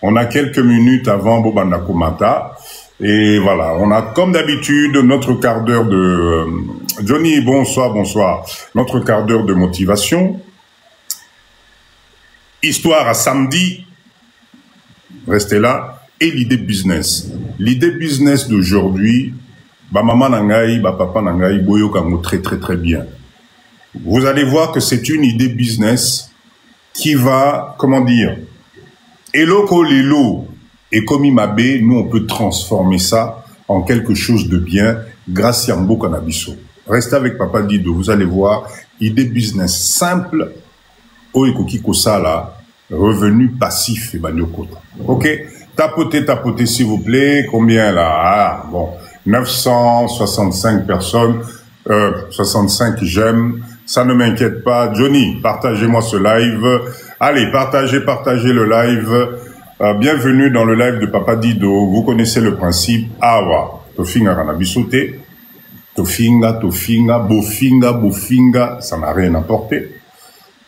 On a quelques minutes avant Bobanda Komata. Et voilà, on a comme d'habitude notre quart d'heure de... Johnny, bonsoir, bonsoir. Notre quart d'heure de motivation. Histoire à samedi. Restez là. Et l'idée business. L'idée business d'aujourd'hui, bah maman nangai, bah papa nangai, boyo kango très très très bien. Vous allez voir que c'est une idée business qui va, comment dire, eloko lelo et comme Imabe, nous on peut transformer ça en quelque chose de bien grâce à Mbo Kanabiso. Restez avec Papa Dido, vous allez voir, idée business simple, oikoki kosala, revenu passif et banyokota. Ok? Tapotez, tapotez s'il vous plaît. Combien là? Ah, bon, 965 personnes, 65 j'aime. Ça ne m'inquiète pas. Johnny, partagez-moi ce live. Allez, partagez le live. Bienvenue dans le live de Papa Dido. Vous connaissez le principe. Awa, tofinga kanabisote. Tofinga, tofinga, bofinga, bofinga. Ça n'a rien apporté.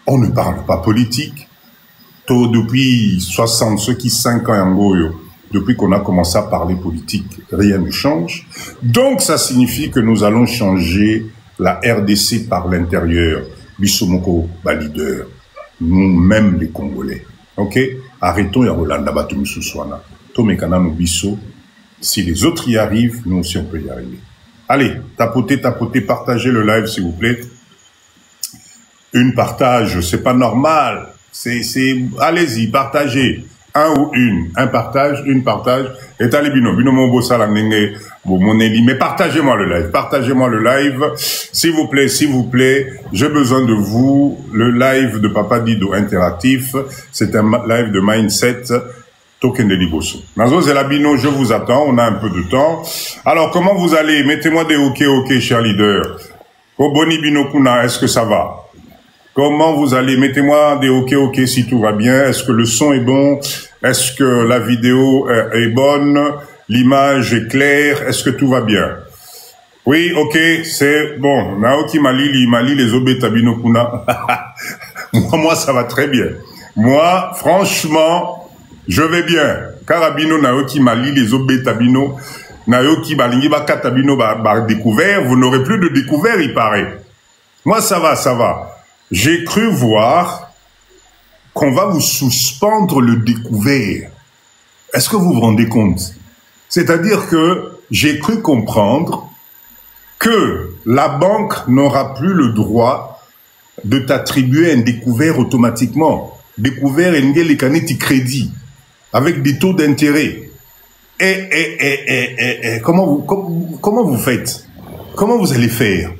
On ne parle pas politique. Depuis 60, ceux qui 5 ans en Goyo, depuis qu'on a commencé à parler politique, rien ne change. Donc, ça signifie que nous allons changer la RDC par l'intérieur. Bissomoko, leader. Nous-mêmes les Congolais. Ok? Arrêtons ya Rolanda Batoumissoussouana. Tomekana no bisso. Si les autres y arrivent, nous aussi on peut y arriver. Allez, tapotez, tapotez, partagez le live s'il vous plaît. Une partage, c'est pas normal. Allez-y, partagez. Un ou une. Un partage, une partage. Et allez, bino mon salanenge, moneli. Mais partagez-moi le live. Partagez-moi le live. S'il vous plaît, j'ai besoin de vous. Le live de Papa Dido interactif. C'est un live de mindset. Token de Liboso. Nazo Zelabino, je vous attends. On a un peu de temps. Alors, comment vous allez? Mettez-moi des ok, cher leader. Oboni Bino Kuna, est-ce que ça va? Comment vous allez? Mettez-moi des ok si tout va bien. Est-ce que le son est bon? Est-ce que la vidéo est bonne? L'image est claire? Est-ce que tout va bien? Oui, ok, c'est bon. Naoki Mali les Obetabino Kuna. Moi, ça va très bien. Moi, franchement, je vais bien. Karabino Naoki Mali les Obetabino. Naoki Balingi Bakatabino découvert. Vous n'aurez plus de découvert, il paraît. Moi, ça va. J'ai cru voir qu'on va vous suspendre le découvert. Est-ce que vous vous rendez compte? C'est-à-dire que j'ai cru comprendre que la banque n'aura plus le droit de t'attribuer un découvert automatiquement. Découvert et les canettes crédit avec des taux d'intérêt. Comment vous faites? Comment vous allez faire?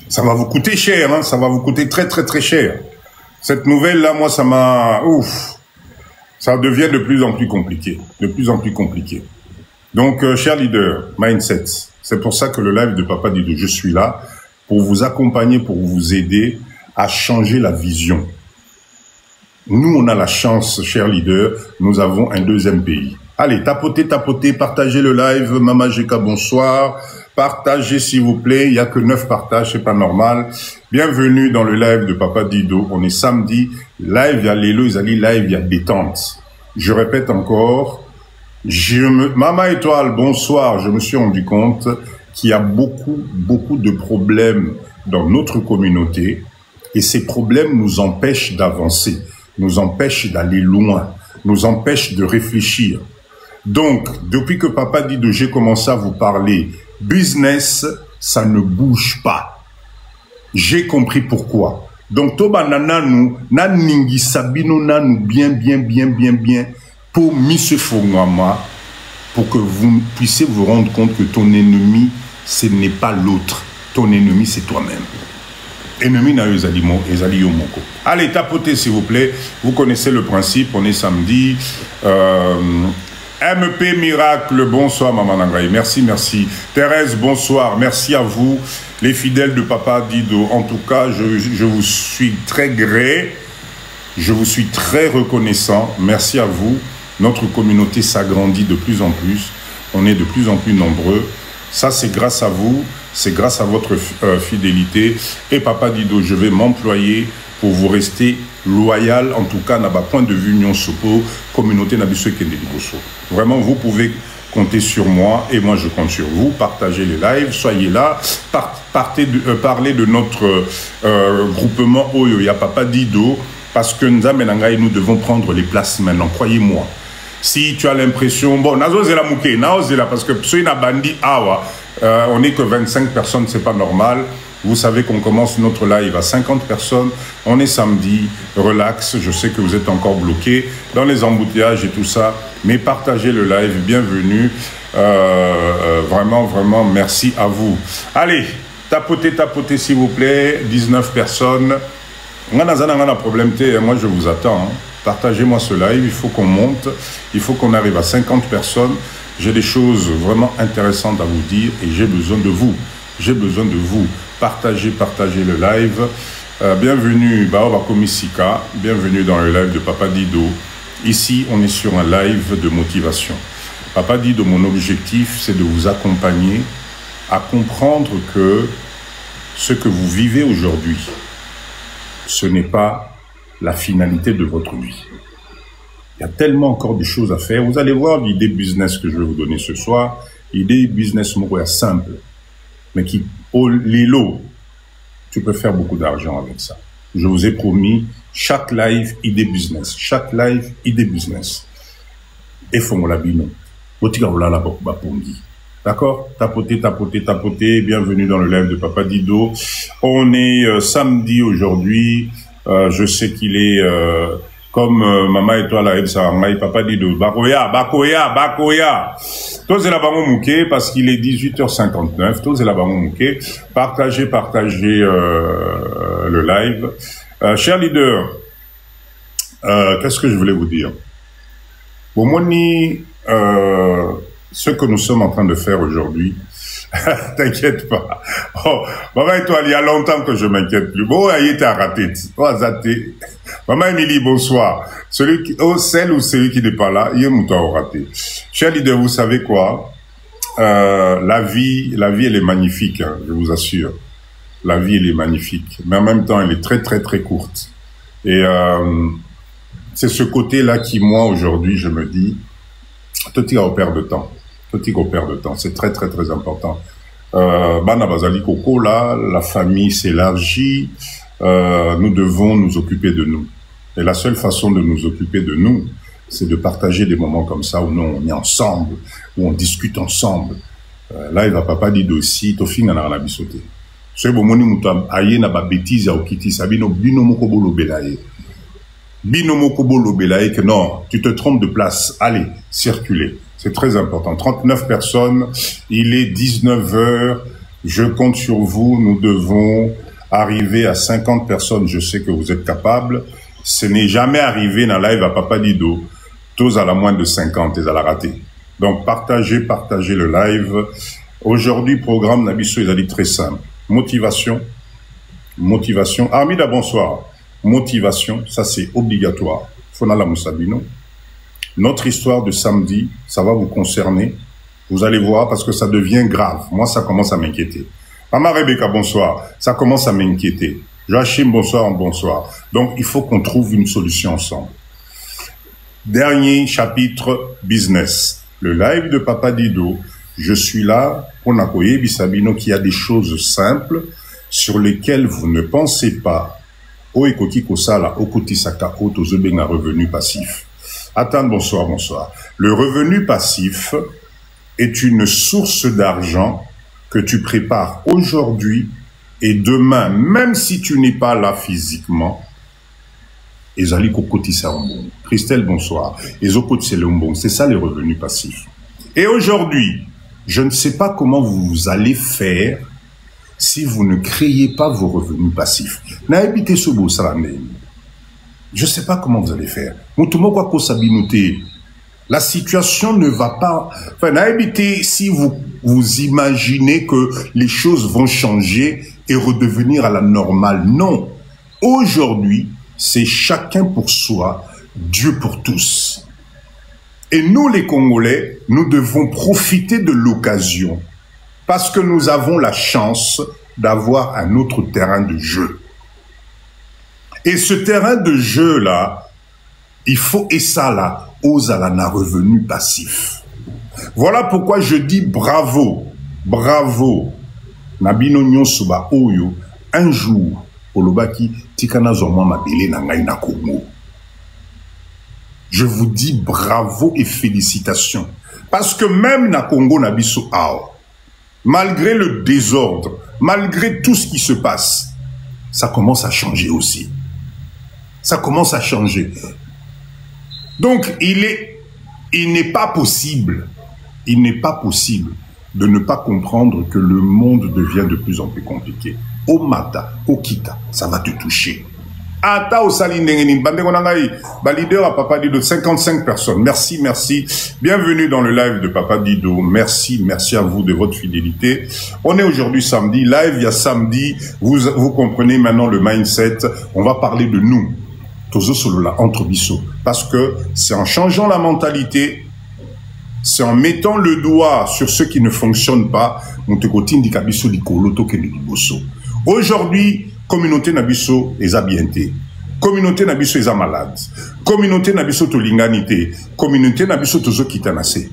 Ça va vous coûter cher, hein, ça va vous coûter très cher. Cette nouvelle-là, moi, ça m'a... Ouf. Ça devient de plus en plus compliqué. Donc, cher leader, mindset, c'est pour ça que le live de Papa Dido, je suis là, pour vous accompagner, pour vous aider à changer la vision. Nous, on a la chance, cher leader, nous avons un deuxième pays. Allez, tapotez, partagez le live. Mama Jeka, bonsoir. Partagez, s'il vous plaît. Il n'y a que 9 partages, c'est pas normal. Bienvenue dans le live de Papa Dido. On est samedi. Live, il y a Lélo, live, il y a détente. Je répète encore. Mama Étoile, bonsoir. Je me suis rendu compte qu'il y a beaucoup de problèmes dans notre communauté. Et ces problèmes nous empêchent d'avancer, nous empêchent d'aller loin, nous empêchent de réfléchir. Donc, depuis que Papa Dido, j'ai commencé à vous parler business, ça ne bouge pas. J'ai compris pourquoi. Donc, Toba nananu, naningi sabino nanu bien, pour Monsieur Fongama, pour que vous puissiez vous rendre compte que ton ennemi, ce n'est pas l'autre. Ton ennemi, c'est toi-même. Ennemi na ezali yo moko. Allez, tapotez s'il vous plaît. Vous connaissez le principe, on est samedi. MP Miracle, bonsoir Maman Nangaï, merci. Thérèse, bonsoir, merci à vous, les fidèles de Papa Dido. En tout cas, je vous suis très gré, je vous suis très reconnaissant. Merci à vous. Notre communauté s'agrandit de plus en plus. On est de plus en plus nombreux. Ça, c'est grâce à vous, c'est grâce à votre fidélité. Et Papa Dido, je vais m'employer pour vous rester loyal, en tout cas, dans le point de vue Union Sopo, communauté Nabiso Kende Liboso. Vraiment, vous pouvez compter sur moi et moi je compte sur vous. Partagez les lives, soyez là, parlez de notre groupement Oyo Ya Papa Dido, parce que nous devons prendre les places maintenant, croyez-moi. Si tu as l'impression, bon, Nazozela Mouké, Nazozela, parce que Psoïna Bandi Awa, on n'est que 25 personnes, c'est pas normal. Vous savez qu'on commence notre live à 50 personnes. On est samedi, relax. Je sais que vous êtes encore bloqués dans les embouteillages et tout ça. Mais partagez le live. Bienvenue. Vraiment, vraiment, merci à vous. Allez, tapotez, s'il vous plaît. 19 personnes. On a un problème. Moi, je vous attends. Hein. Partagez-moi ce live. Il faut qu'on monte. Il faut qu'on arrive à 50 personnes. J'ai des choses vraiment intéressantes à vous dire et j'ai besoin de vous. J'ai besoin de vous. Partagez le live. Bienvenue, Baoba Komisika. Bienvenue dans le live de Papa Dido. Ici, on est sur un live de motivation. Papa Dido, mon objectif, c'est de vous accompagner à comprendre que ce que vous vivez aujourd'hui, ce n'est pas la finalité de votre vie. Il y a tellement encore de choses à faire. Vous allez voir l'idée business que je vais vous donner ce soir. L'idée business simple, mais qui, au Lilo, tu peux faire beaucoup d'argent avec ça. Je vous ai promis, chaque live, idée business. Chaque live, idée business. Et Fongolabino. D'accord? Tapotez. Bienvenue dans le live de Papa Dido. On est samedi aujourd'hui. Je sais qu'il est... comme Maman et toi, là, Papa Dido. Bakoya. Tous la bango mouké parce qu'il est 18h59. Tous la bango mouké. Partagez le live. Cher leader, qu'est-ce que je voulais vous dire? Bon, Moni, ce que nous sommes en train de faire aujourd'hui, t'inquiète pas. Oh, Maman et toi, il y a longtemps que je m'inquiète plus. Bon, il était raté. Oh, Zate. Maman Émilie, bonsoir. Celle ou celui qui n'est pas là, il est mouton raté. Cher leader, vous savez quoi? La vie, elle est magnifique, hein, je vous assure. La vie, elle est magnifique. Mais en même temps, elle est très, très, très courte. Et c'est ce côté-là qui, moi, aujourd'hui, je me dis, tout est perd de temps. C'est très, très, très important. Bana Bazali Koko, là, la famille s'élargit. Nous devons nous occuper de nous. Et la seule façon de nous occuper de nous, c'est de partager des moments comme ça où nous, on est ensemble, où on discute ensemble. Là, il va Papa dire aussi, Tofing en a bisoté. Ce bon moni mutam aye na ba bêtise au kiti sabino binomo kobolo belaye. Binomo kobolo belaye que non, tu te trompes de place. Allez, circulez. C'est très important. 39 personnes, il est 19h. Je compte sur vous. Nous devons arriver à 50 personnes. Je sais que vous êtes capables. Ce n'est jamais arrivé dans live à Papa Dido. Tous à la moins de 50 et à la rater. Donc, partagez le live. Aujourd'hui, programme Nabiso est très simple. Motivation. Armida, bonsoir. Motivation, ça c'est obligatoire. Fonala Moussabino. Notre histoire de samedi, ça va vous concerner. Vous allez voir parce que ça devient grave. Moi, ça commence à m'inquiéter. Maman Rebecca, bonsoir. Ça commence à m'inquiéter. Joachim, bonsoir. Donc, il faut qu'on trouve une solution ensemble. Dernier chapitre, business. Le live de Papa Dido. Je suis là pour Nakoye Bisabino qui a des choses simples sur lesquelles vous ne pensez pas. Oekoti Kosala, Okoti Saka, Otozobenga, revenu passif. Attends, bonsoir. Le revenu passif est une source d'argent que tu prépares aujourd'hui et demain, même si tu n'es pas là physiquement. Ezali Kokoti Saombon. Christelle, bonsoir. Ezokoti Selombon. C'est ça les revenus passifs. Et aujourd'hui, je ne sais pas comment vous allez faire si vous ne créez pas vos revenus passifs. Je ne sais pas comment vous allez faire. La situation ne va pas... Enfin, si vous imaginez que les choses vont changer et redevenir à la normale. Non. Aujourd'hui, c'est chacun pour soi, Dieu pour tous. Et nous, les Congolais, nous devons profiter de l'occasion parce que nous avons la chance d'avoir un autre terrain de jeu. Et ce terrain de jeu-là, il faut, et ça là, aux alana revenu passif. Voilà pourquoi je dis bravo, bravo. Nabino Nyonsuba Oyo, un jour, Olobaki, Tikana Zoma Mabele Nangai na Kongo. Je vous dis bravo et félicitations. Parce que même na Congo Nabiso Ao, malgré le désordre, malgré tout ce qui se passe, ça commence à changer aussi. Ça commence à changer. Donc, il n'est pas possible de ne pas comprendre que le monde devient de plus en plus compliqué. Au Mata, au Kita, ça va te toucher. Ata au Salindengeni, leader à Papa Dido, 55 personnes. Merci, merci. Bienvenue dans le live de Papa Dido. Merci, merci à vous de votre fidélité. On est aujourd'hui samedi, live, il y a samedi. Vous comprenez maintenant le mindset. On va parler de nous. Tozo Solola, entre Bisso. Parce que c'est en changeant la mentalité, c'est en mettant le doigt sur ce qui ne fonctionne pas, aujourd'hui, communauté Nabiso est abienté, communauté Nabiso est malade, communauté Nabiso tolinganité, communauté Nabiso tozo kitanase.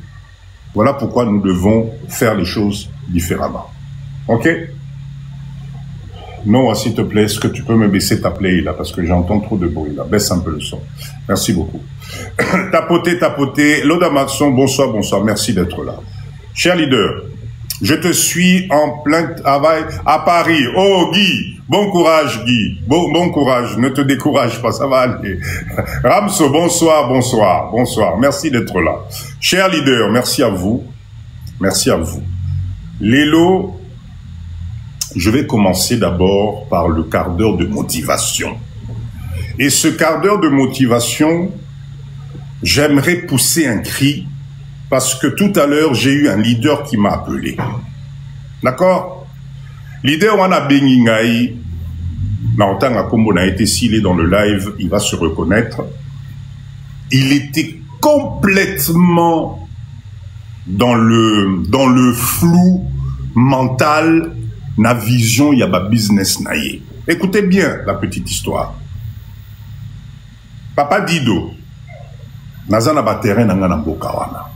Voilà pourquoi nous devons faire les choses différemment. Ok? Non, s'il te plaît, est-ce que tu peux me baisser ta play là, parce que j'entends trop de bruit là. Baisse un peu le son. Merci beaucoup. Tapoter, tapoter. Loda Maxon, bonsoir, bonsoir. Merci d'être là. Cher leader, je te suis en plein travail à Paris. Oh, Guy, bon courage, Guy. Bon courage. Ne te décourage pas, ça va aller. Ramso, bonsoir, bonsoir, bonsoir. Merci d'être là. Cher leader, merci à vous. Merci à vous. Lélo, je vais commencer d'abord par le quart d'heure de motivation. Et ce quart d'heure de motivation, j'aimerais pousser un cri parce que tout à l'heure, j'ai eu un leader qui m'a appelé. D'accord? Leader Wana Bengingaï, Naotanga Kombo n'a été s'il est dans le live, il va se reconnaître. Il était complètement dans le flou mental. Na vision, il y a ba business naïe. Écoutez bien la petite histoire. Papa Dido, nazana ba terrain nanga mboka wana.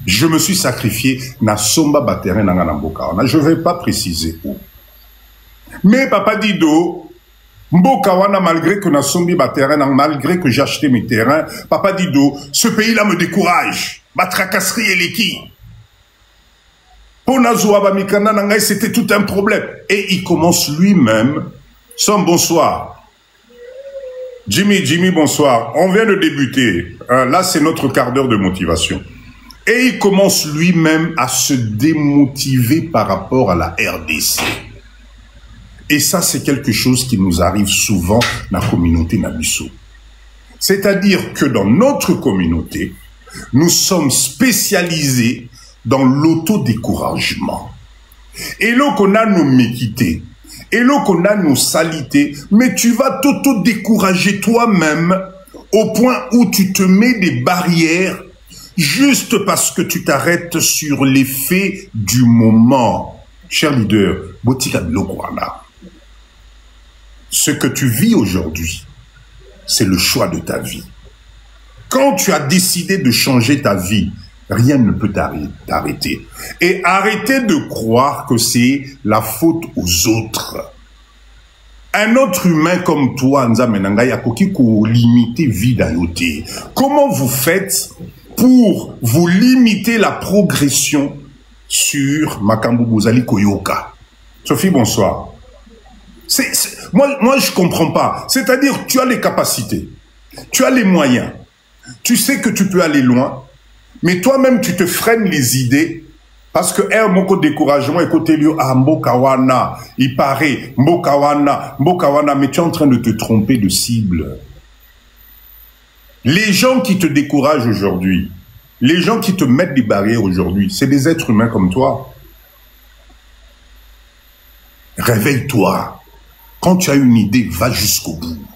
Je me suis sacrifié na somba ba terrain nanga mboka wana. Je vais pas préciser où. Mais Papa Dido, mboka wana malgré que na sombi ba terrain, malgré que j'ai acheté mes terrains, Papa Dido, ce pays-là me décourage. Ma tracasserie et l'équipe. C'était tout un problème. Et il commence lui-même son bonsoir. Jimmy, bonsoir. On vient de débuter. Là, c'est notre quart d'heure de motivation. Et il commence lui-même à se démotiver par rapport à la RDC. Et ça, c'est quelque chose qui nous arrive souvent dans la communauté Nabiso. C'est-à-dire que dans notre communauté, nous sommes spécialisés dans l'autodécouragement. Et là qu'on a nos méquités, et là qu'on a nos salités, mais tu vas t'auto-décourager toi-même au point où tu te mets des barrières juste parce que tu t'arrêtes sur l'effet du moment. Cher leader, ce que tu vis aujourd'hui, c'est le choix de ta vie. Quand tu as décidé de changer ta vie, rien ne peut t'arrêter. Et arrêtez de croire que c'est la faute aux autres. Un autre humain comme toi, comment vous faites pour vous limiter la progression sur Makambu Bozali Koyoka? Sophie, bonsoir. Moi, je comprends pas. C'est-à-dire, tu as les capacités, tu as les moyens, tu sais que tu peux aller loin, mais toi-même, tu te freines les idées parce que mon découragement est côté lieu à Mbokawana. Il paraît Mbokawana, mais tu es en train de te tromper de cible. Les gens qui te découragent aujourd'hui, les gens qui te mettent des barrières aujourd'hui, c'est des êtres humains comme toi. Réveille-toi. Quand tu as une idée, va jusqu'au bout.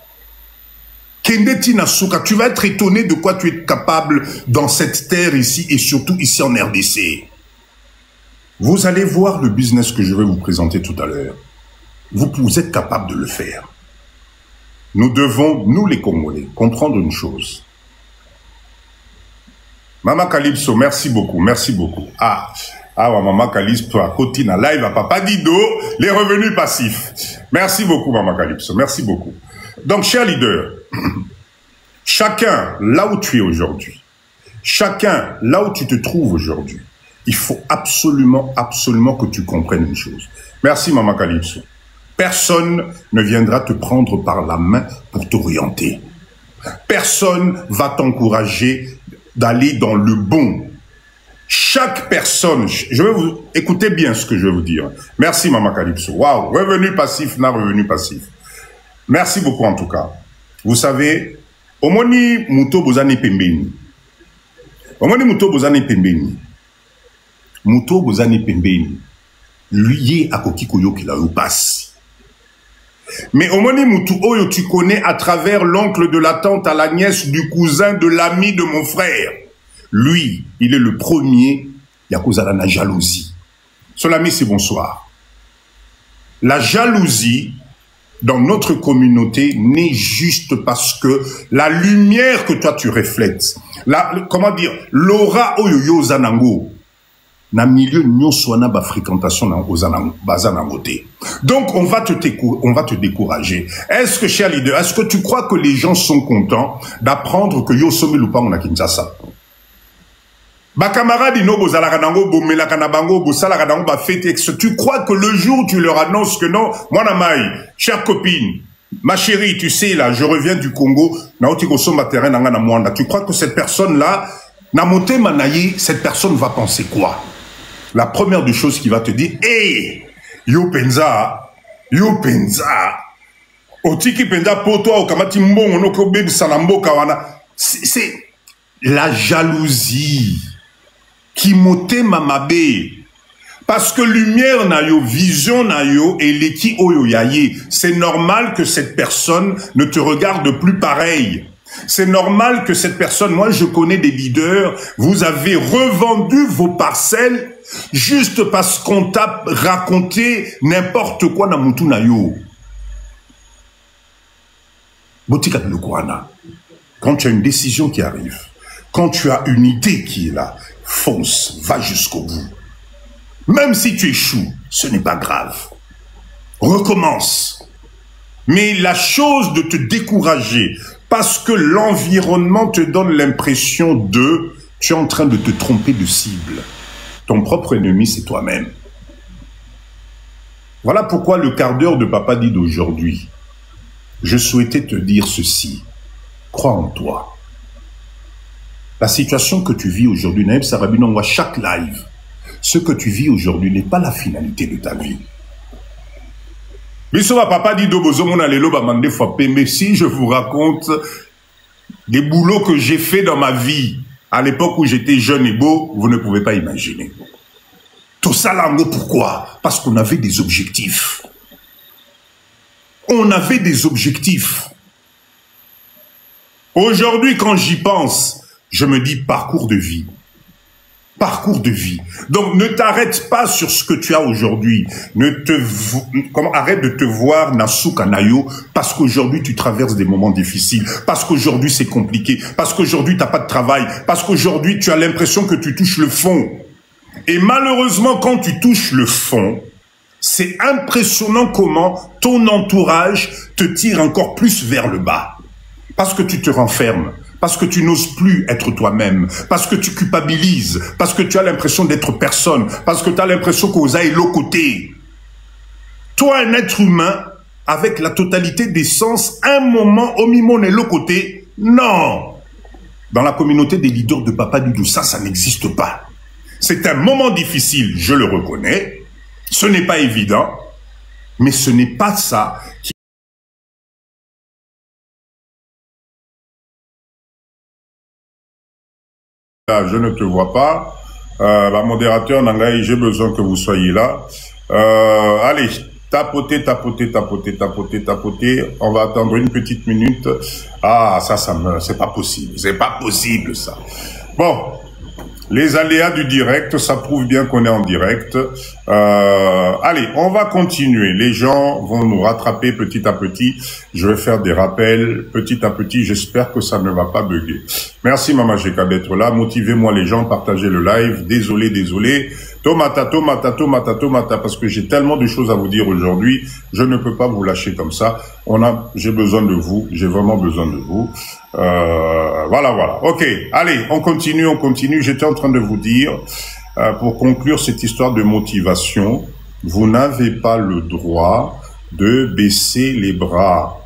Kendeti Nasuka, tu vas être étonné de quoi tu es capable dans cette terre ici et surtout ici en RDC. Vous allez voir le business que je vais vous présenter tout à l'heure. Vous êtes capable de le faire. Nous devons, nous les Congolais, comprendre une chose. Maman Calypso, merci beaucoup, merci beaucoup. Maman Calypso, à côté na live à Papa Dido, les revenus passifs. Merci beaucoup, Maman Calypso, merci beaucoup. Donc, chers leaders, chacun, là où tu es aujourd'hui, chacun, là où tu te trouves aujourd'hui, il faut absolument, absolument que tu comprennes une chose. Merci, Maman Calypso. Personne ne viendra te prendre par la main pour t'orienter. Personne va t'encourager d'aller dans le bon. Chaque personne, je vais vous écoutez bien ce que je vais vous dire. Merci Maman Calypso. Waouh, revenu passif, n'a revenu passif. Merci beaucoup en tout cas. Vous savez, omoni muto bozani pembeni. Omoni muto bozani pembeni. Muto bozani pembeni. Lui akoki koyoki la passe. Mais omoni mutu oyo tu connais à travers l'oncle de la tante à la nièce du cousin de l'ami de mon frère. Lui, il est le premier, yakozala na jalousie. Son ami, c'est bonsoir. La jalousie, dans notre communauté, n'est juste parce que la lumière que toi tu reflètes, comment dire, l'aura oyo yo zanango, na milieu nyoswana ba fréquentation na bazanangote. Donc on va te décourager. Est-ce que, cher leader, est-ce que tu crois que les gens sont contents d'apprendre que yo somi lupango na Kinshasa? Ba camarade no bozalaka nango bomelaka na bango bosalaka nango ba fête. Tu crois que le jour où tu leur annonces que non, moi na mai, chère copine, ma chérie, tu sais là, je reviens du Congo, na oti ko somba terrain nanga na Mwanda. Tu crois que cette personne là, na moté manayi, cette personne va penser quoi? La première des choses qui va te dire, hey, yo penza, otiki penza po toi okamati mbongo no ko bebi salamboka wana. C'est la jalousie qui motema mabe. Parce que lumière na yo, vision na yo, et leki oyo yaye. C'est normal que cette personne ne te regarde plus pareil. C'est normal que cette personne, moi je connais des leaders, vous avez revendu vos parcelles juste parce qu'on t'a raconté n'importe quoi na mutu na yo. Botika de Lukuana. Quand tu as une décision qui arrive, quand tu as une idée qui est là, fonce, va jusqu'au bout. Même si tu échoues, ce n'est pas grave. Recommence. Mais la chose de te décourager, parce que l'environnement te donne l'impression de, tu es en train de te tromper de cible. Ton propre ennemi, c'est toi-même. Voilà pourquoi le quart d'heure de Papa dit d'aujourd'hui, je souhaitais te dire ceci. Crois en toi. La situation que tu vis aujourd'hui, Naïb Sarabino, voit chaque live. Ce que tu vis aujourd'hui n'est pas la finalité de ta vie. Mais Papa dit mais si je vous raconte des boulots que j'ai fait dans ma vie, à l'époque où j'étais jeune et beau, vous ne pouvez pas imaginer. Tout ça là, pourquoi? Parce qu'on avait des objectifs. On avait des objectifs. Aujourd'hui, quand j'y pense, je me dis parcours de vie. Parcours de vie. Donc, ne t'arrête pas sur ce que tu as aujourd'hui. Arrête de te voir Nasuka Nayo parce qu'aujourd'hui, tu traverses des moments difficiles. Parce qu'aujourd'hui, c'est compliqué. Parce qu'aujourd'hui, tu n'as pas de travail. Parce qu'aujourd'hui, tu as l'impression que tu touches le fond. Et malheureusement, quand tu touches le fond, c'est impressionnant comment ton entourage te tire encore plus vers le bas. Parce que tu te renfermes. Parce que tu n'oses plus être toi-même, parce que tu culpabilises, parce que tu as l'impression d'être personne, parce que tu as l'impression qu'on est l'autre côté. Toi, un être humain, avec la totalité des sens, un moment, au mimon est l'autre côté. Non. Dans la communauté des leaders de Papa Didou, ça n'existe pas. C'est un moment difficile, je le reconnais. Ce n'est pas évident, mais ce n'est pas ça qui... Je ne te vois pas. La modérateur, Nangaï, j'ai besoin que vous soyez là. Allez, tapotez. On va attendre une petite minute. Ah, c'est pas possible. C'est pas possible, ça. Bon. Les aléas du direct, ça prouve bien qu'on est en direct. Allez, on va continuer. Les gens vont nous rattraper petit à petit. Je vais faire des rappels petit à petit. J'espère que ça ne va pas bugger. Merci Mama Jeka d'être là. Motivez-moi les gens, partagez le live. Désolé. Tomata, parce que j'ai tellement de choses à vous dire aujourd'hui. Je ne peux pas vous lâcher comme ça. J'ai besoin de vous. J'ai vraiment besoin de vous. Voilà. Ok, allez, on continue. J'étais en train de vous dire, pour conclure cette histoire de motivation, vous n'avez pas le droit de baisser les bras.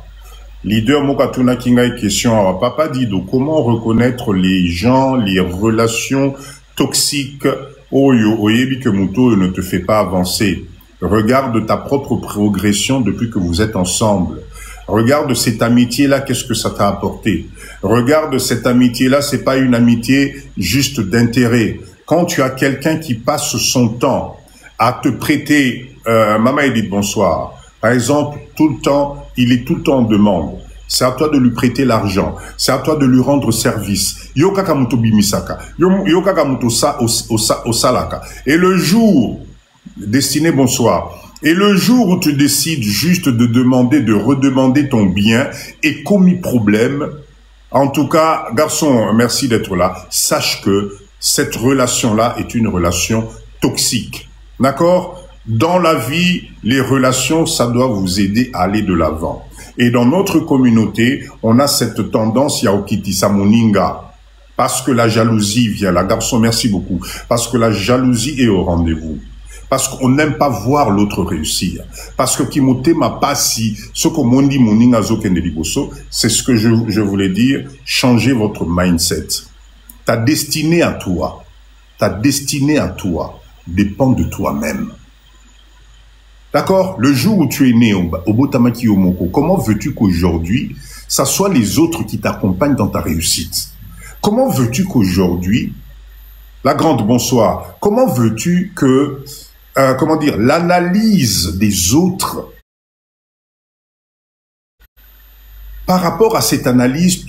Leader Mokatuna Kinga question, Papa Dido, comment reconnaître les gens, les relations toxiques? Oyebi que Muto ne te fait pas avancer. Regarde ta propre progression depuis que vous êtes ensemble. Regarde cette amitié-là, qu'est-ce que ça t'a apporté? Regarde cette amitié-là, c'est pas une amitié juste d'intérêt. Quand tu as quelqu'un qui passe son temps à te prêter, Maman Edith, bonsoir. Par exemple, il est tout le temps en demande. C'est à toi de lui prêter l'argent. C'est à toi de lui rendre service. Yokakamuto bimisaka. Yokakamuto osalaka. Et le jour, destiné bonsoir. Et le jour où tu décides juste de redemander ton bien et commis problème, en tout cas, garçon, merci d'être là. Sache que cette relation-là est une relation toxique. D'accord? Dans la vie, les relations, ça doit vous aider à aller de l'avant. Et dans notre communauté, on a cette tendance, Yaokiti Samoninga, parce que la jalousie vient là. Garçon, merci beaucoup. Parce que la jalousie est au rendez-vous. Parce qu'on n'aime pas voir l'autre réussir. Parce que Kimote m'a pas si, ce que Mondi Moninga Zokendeliboso, c'est ce que je voulais dire, changez votre mindset. Ta destinée à toi dépend de toi-même. D'accord? Le jour où tu es né au Botamaki Omoko, comment veux-tu qu'aujourd'hui, ça soit les autres qui t'accompagnent dans ta réussite? Comment veux-tu qu'aujourd'hui, la grande bonsoir, comment veux-tu que, l'analyse des autres, par rapport à cette analyse,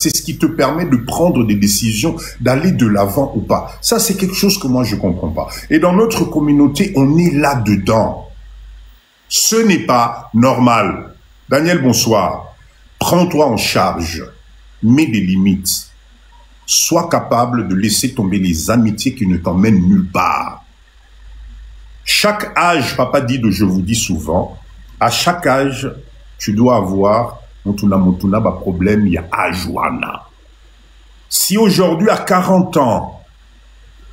c'est ce qui te permet de prendre des décisions, d'aller de l'avant ou pas. Ça, c'est quelque chose que moi, je comprends pas. Et dans notre communauté, on est là-dedans. Ce n'est pas normal. Daniel, bonsoir. Prends-toi en charge. Mets des limites. Sois capable de laisser tomber les amitiés qui ne t'emmènent nulle part. Chaque âge, Papa dit, je vous dis souvent, à chaque âge, tu dois avoir Motuna, problème, il y a Ajuana. Si aujourd'hui, à 40 ans,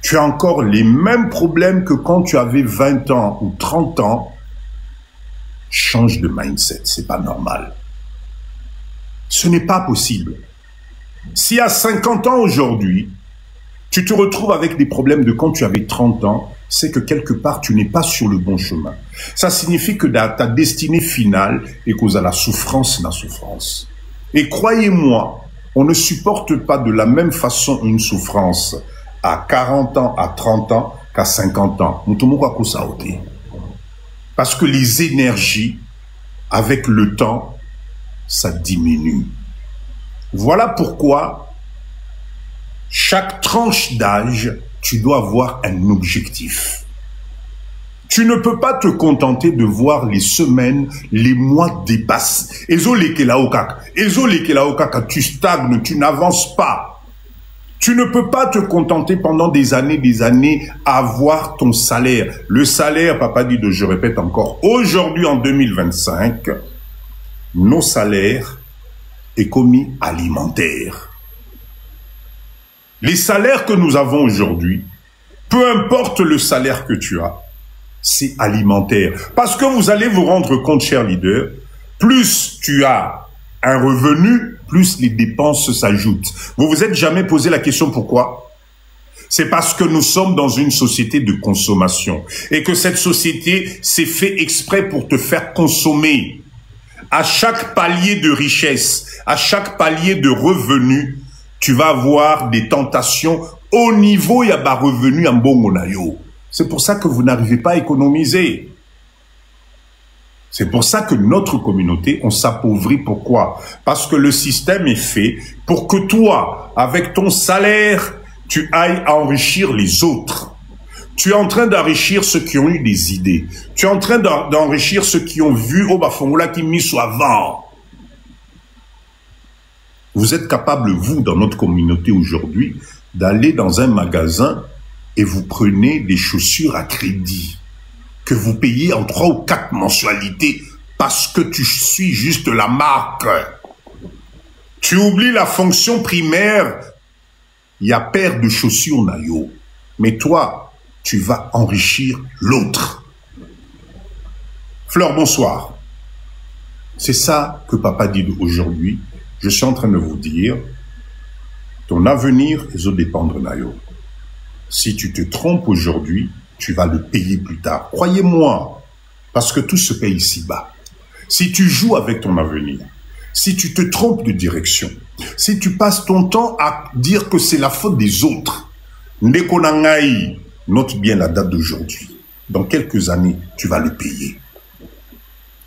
tu as encore les mêmes problèmes que quand tu avais 20 ans ou 30 ans, change de mindset, c'est pas normal. Ce n'est pas possible. Si à 50 ans aujourd'hui, tu te retrouves avec des problèmes de quand tu avais 30 ans, c'est que quelque part, tu n'es pas sur le bon chemin. Ça signifie que ta destinée finale est cause à la souffrance. Et croyez-moi, on ne supporte pas de la même façon une souffrance à 40 ans, à 30 ans, qu'à 50 ans. Parce que les énergies, avec le temps, ça diminue. Voilà pourquoi, chaque tranche d'âge, tu dois avoir un objectif. Tu ne peux pas te contenter de voir les semaines, les mois dépassent. Tu stagnes, tu n'avances pas. Tu ne peux pas te contenter pendant des années à avoir ton salaire. Le salaire, Papa dit, je répète encore, aujourd'hui en 2025, nos salaires est commis alimentaire. Les salaires que nous avons aujourd'hui, peu importe le salaire que tu as, c'est alimentaire. Parce que vous allez vous rendre compte, cher leader, plus tu as un revenu, plus les dépenses s'ajoutent. Vous vous êtes jamais posé la question pourquoi? C'est parce que nous sommes dans une société de consommation et que cette société s'est fait exprès pour te faire consommer. À chaque palier de richesse, à chaque palier de revenus, tu vas avoir des tentations au niveau y a bas revenu en bongonayo. C'est pour ça que vous n'arrivez pas à économiser. C'est pour ça que notre communauté, on s'appauvrit. Pourquoi? Parce que le système est fait pour que toi, avec ton salaire, tu ailles enrichir les autres. Tu es en train d'enrichir ceux qui ont eu des idées. Tu es en train d'enrichir ceux qui ont vu au Bafongola qui mis soit avant. Vous êtes capable, vous, dans notre communauté aujourd'hui, d'aller dans un magasin et vous prenez des chaussures à crédit que vous payez en 3 ou 4 mensualités parce que tu suis juste la marque. Tu oublies la fonction primaire. Il y a paire de chaussures, Nayo. Mais toi, tu vas enrichir l'autre. Fleur, bonsoir. C'est ça que papa dit aujourd'hui. Je suis en train de vous dire, ton avenir est au dépendre, Nayo. Si tu te trompes aujourd'hui, tu vas le payer plus tard. Croyez-moi, parce que tout se paye ici-bas. Si tu joues avec ton avenir, si tu te trompes de direction, si tu passes ton temps à dire que c'est la faute des autres, Ndekonangaï, note bien la date d'aujourd'hui. Dans quelques années, tu vas le payer.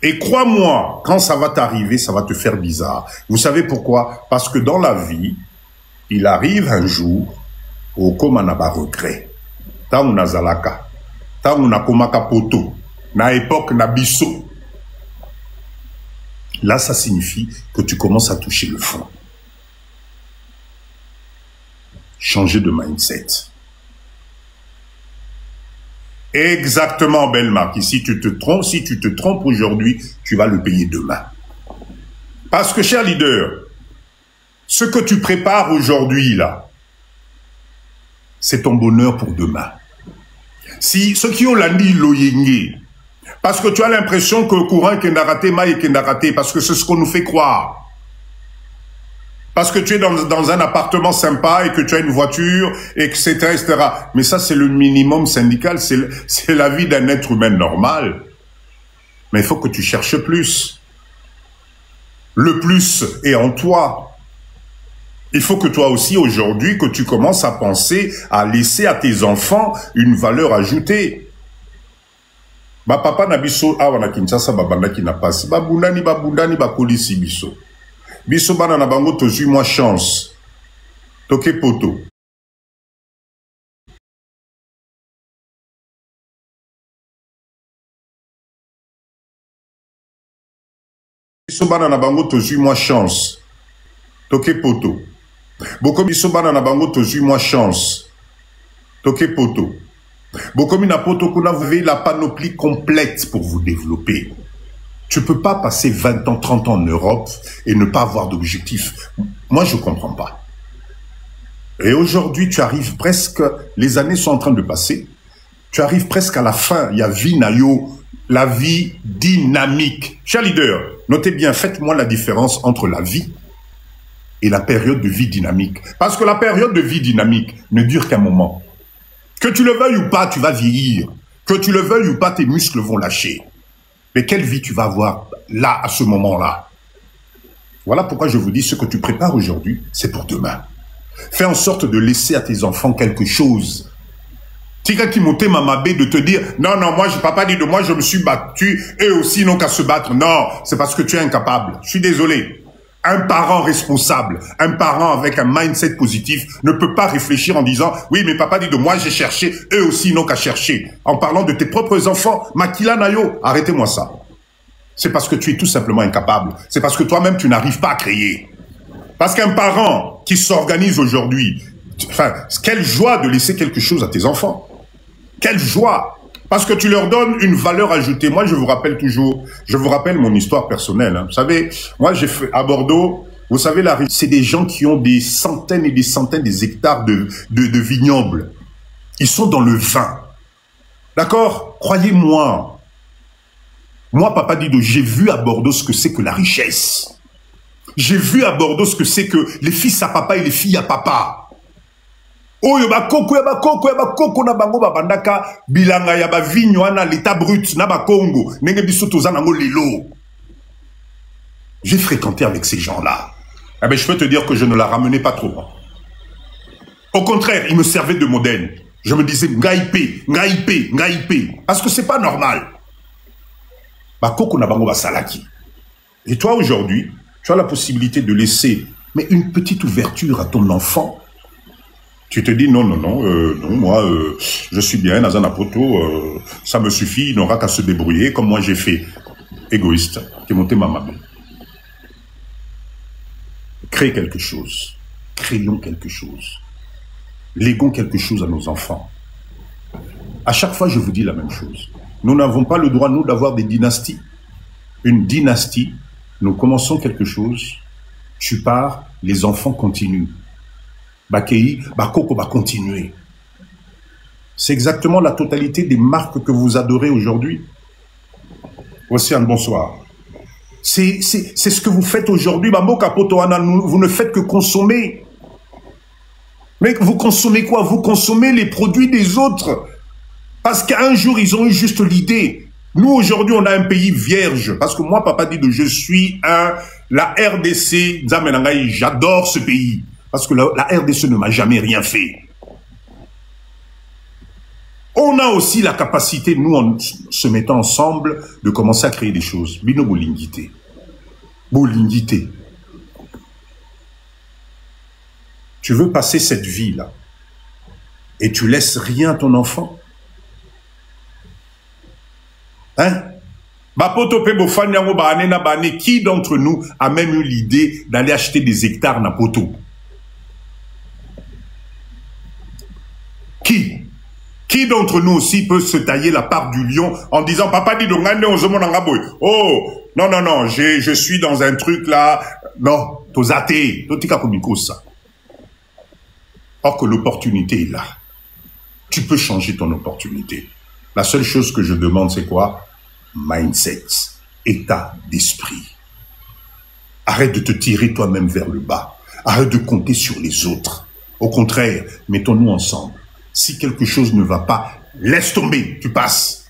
Et crois-moi, quand ça va t'arriver, ça va te faire bizarre. Vous savez pourquoi? Parce que dans la vie, il arrive un jour où comme on n'a pas regret. Tant on a zalaka, tant on a komaka poto, na époque na biso. Là, ça signifie que tu commences à toucher le fond. Changer de mindset. Exactement, belle marque. Si tu te trompes aujourd'hui, tu vas le payer demain. Parce que, cher leader, ce que tu prépares aujourd'hui, là, c'est ton bonheur pour demain. Si ceux qui ont l'andi loyengé, parce que tu as l'impression que le courant est raté, maï est raté, parce que c'est ce qu'on nous fait croire. Parce que tu es dans un appartement sympa et que tu as une voiture, etc., etc. Mais ça, c'est le minimum syndical, c'est la vie d'un être humain normal. Mais il faut que tu cherches plus. Le plus est en toi. Il faut que toi aussi, aujourd'hui, que tu commences à penser à laisser à tes enfants une valeur ajoutée. Ba papa na biso awa na Kinshasa babanda ki na pasi. Ba bundani ba kolisi biso. Biso bana na bango tozui moi chance. Toke poto. Biso bana na bango tozui moi chance. Toke poto. Boko biso bana na bango tozui moi chance. Toke poto. Bokomi na poto kuna, vous avez la panoplie complète pour vous développer. Tu ne peux pas passer 20 ans, 30 ans en Europe et ne pas avoir d'objectif. Moi, je ne comprends pas. Et aujourd'hui, tu arrives presque, les années sont en train de passer, tu arrives presque à la fin. Il y a vie nayo, la vie dynamique. Cher leader, notez bien, faites-moi la différence entre la vie et la période de vie dynamique. Parce que la période de vie dynamique ne dure qu'un moment. Que tu le veuilles ou pas, tu vas vieillir. Que tu le veuilles ou pas, tes muscles vont lâcher. Mais quelle vie tu vas avoir là, à ce moment-là? Voilà pourquoi je vous dis, ce que tu prépares aujourd'hui, c'est pour demain. Fais en sorte de laisser à tes enfants quelque chose. Tika qui montait mamabé de te dire, non, non, moi, papa dit de moi, je me suis battu, eux aussi n'ont qu'à se battre. Non, c'est parce que tu es incapable. Je suis désolé. Un parent responsable, un parent avec un mindset positif ne peut pas réfléchir en disant « Oui, mais papa dit de moi, j'ai cherché, eux aussi n'ont qu'à chercher. » En parlant de tes propres enfants, Makila Nayo, arrêtez-moi ça. C'est parce que tu es tout simplement incapable. C'est parce que toi-même, tu n'arrives pas à créer. Parce qu'un parent qui s'organise aujourd'hui, enfin, quelle joie de laisser quelque chose à tes enfants. Quelle joie! Parce que tu leur donnes une valeur ajoutée. Moi, je vous rappelle toujours, je vous rappelle mon histoire personnelle. Hein. Vous savez, moi, j'ai fait à Bordeaux, vous savez, c'est des gens qui ont des centaines et des centaines d'hectares de vignobles. Ils sont dans le vin. D'accord? Croyez-moi. Moi, papa Dido, j'ai vu à Bordeaux ce que c'est que la richesse. J'ai vu à Bordeaux ce que c'est que les fils à papa et les filles à papa. Oyo ba koko na bango babandaka bilanga ya ba vigno na l'état brut na ba Congo nenge biso toza nango lelo. J'ai fréquenté avec ces gens-là. Eh ben je peux te dire que je ne la ramenais pas trop. Au contraire, ils me servaient de modèle. Je me disais ngaïpé, ngaïpé, ngaïpé parce que c'est pas normal. Bakoko na bango basalaki. Et toi, aujourd'hui, tu as la possibilité de laisser mais une petite ouverture à ton enfant. Tu te dis non, moi, je suis bien, Nazana Poto, ça me suffit, il n'aura qu'à se débrouiller, comme moi j'ai fait. Égoïste, qui est monté ma maman. Crée quelque chose. Créons quelque chose. Léguons quelque chose à nos enfants. À chaque fois, je vous dis la même chose. Nous n'avons pas le droit, nous, d'avoir des dynasties. Une dynastie, nous commençons quelque chose, tu pars, les enfants continuent. Bakei, Bakoko va continuer. C'est exactement la totalité des marques que vous adorez aujourd'hui. Océane, bonsoir. C'est ce que vous faites aujourd'hui. Vous ne faites que consommer. Mais vous consommez quoi? Vous consommez les produits des autres. Parce qu'un jour, ils ont eu juste l'idée. Nous, aujourd'hui, on a un pays vierge. Parce que moi, papa dit que je suis la RDC, j'adore ce pays. Parce que la RDC ne m'a jamais rien fait. On a aussi la capacité, nous, en se mettant ensemble, de commencer à créer des choses. Bino bolingité. Bolingité. Tu veux passer cette vie-là et tu laisses rien à ton enfant? Hein? Qui d'entre nous a même eu l'idée d'aller acheter des hectares na poto? Qui d'entre nous aussi peut se tailler la part du lion en disant papa dit donc oh non je suis dans un truc là, non tozate totika komiko ça. Or que l'opportunité est là. Tu peux changer ton opportunité. La seule chose que je demande c'est quoi? Mindset, état d'esprit. Arrête de te tirer toi-même vers le bas. Arrête de compter sur les autres. Au contraire, mettons-nous ensemble. Si quelque chose ne va pas, laisse tomber, tu passes.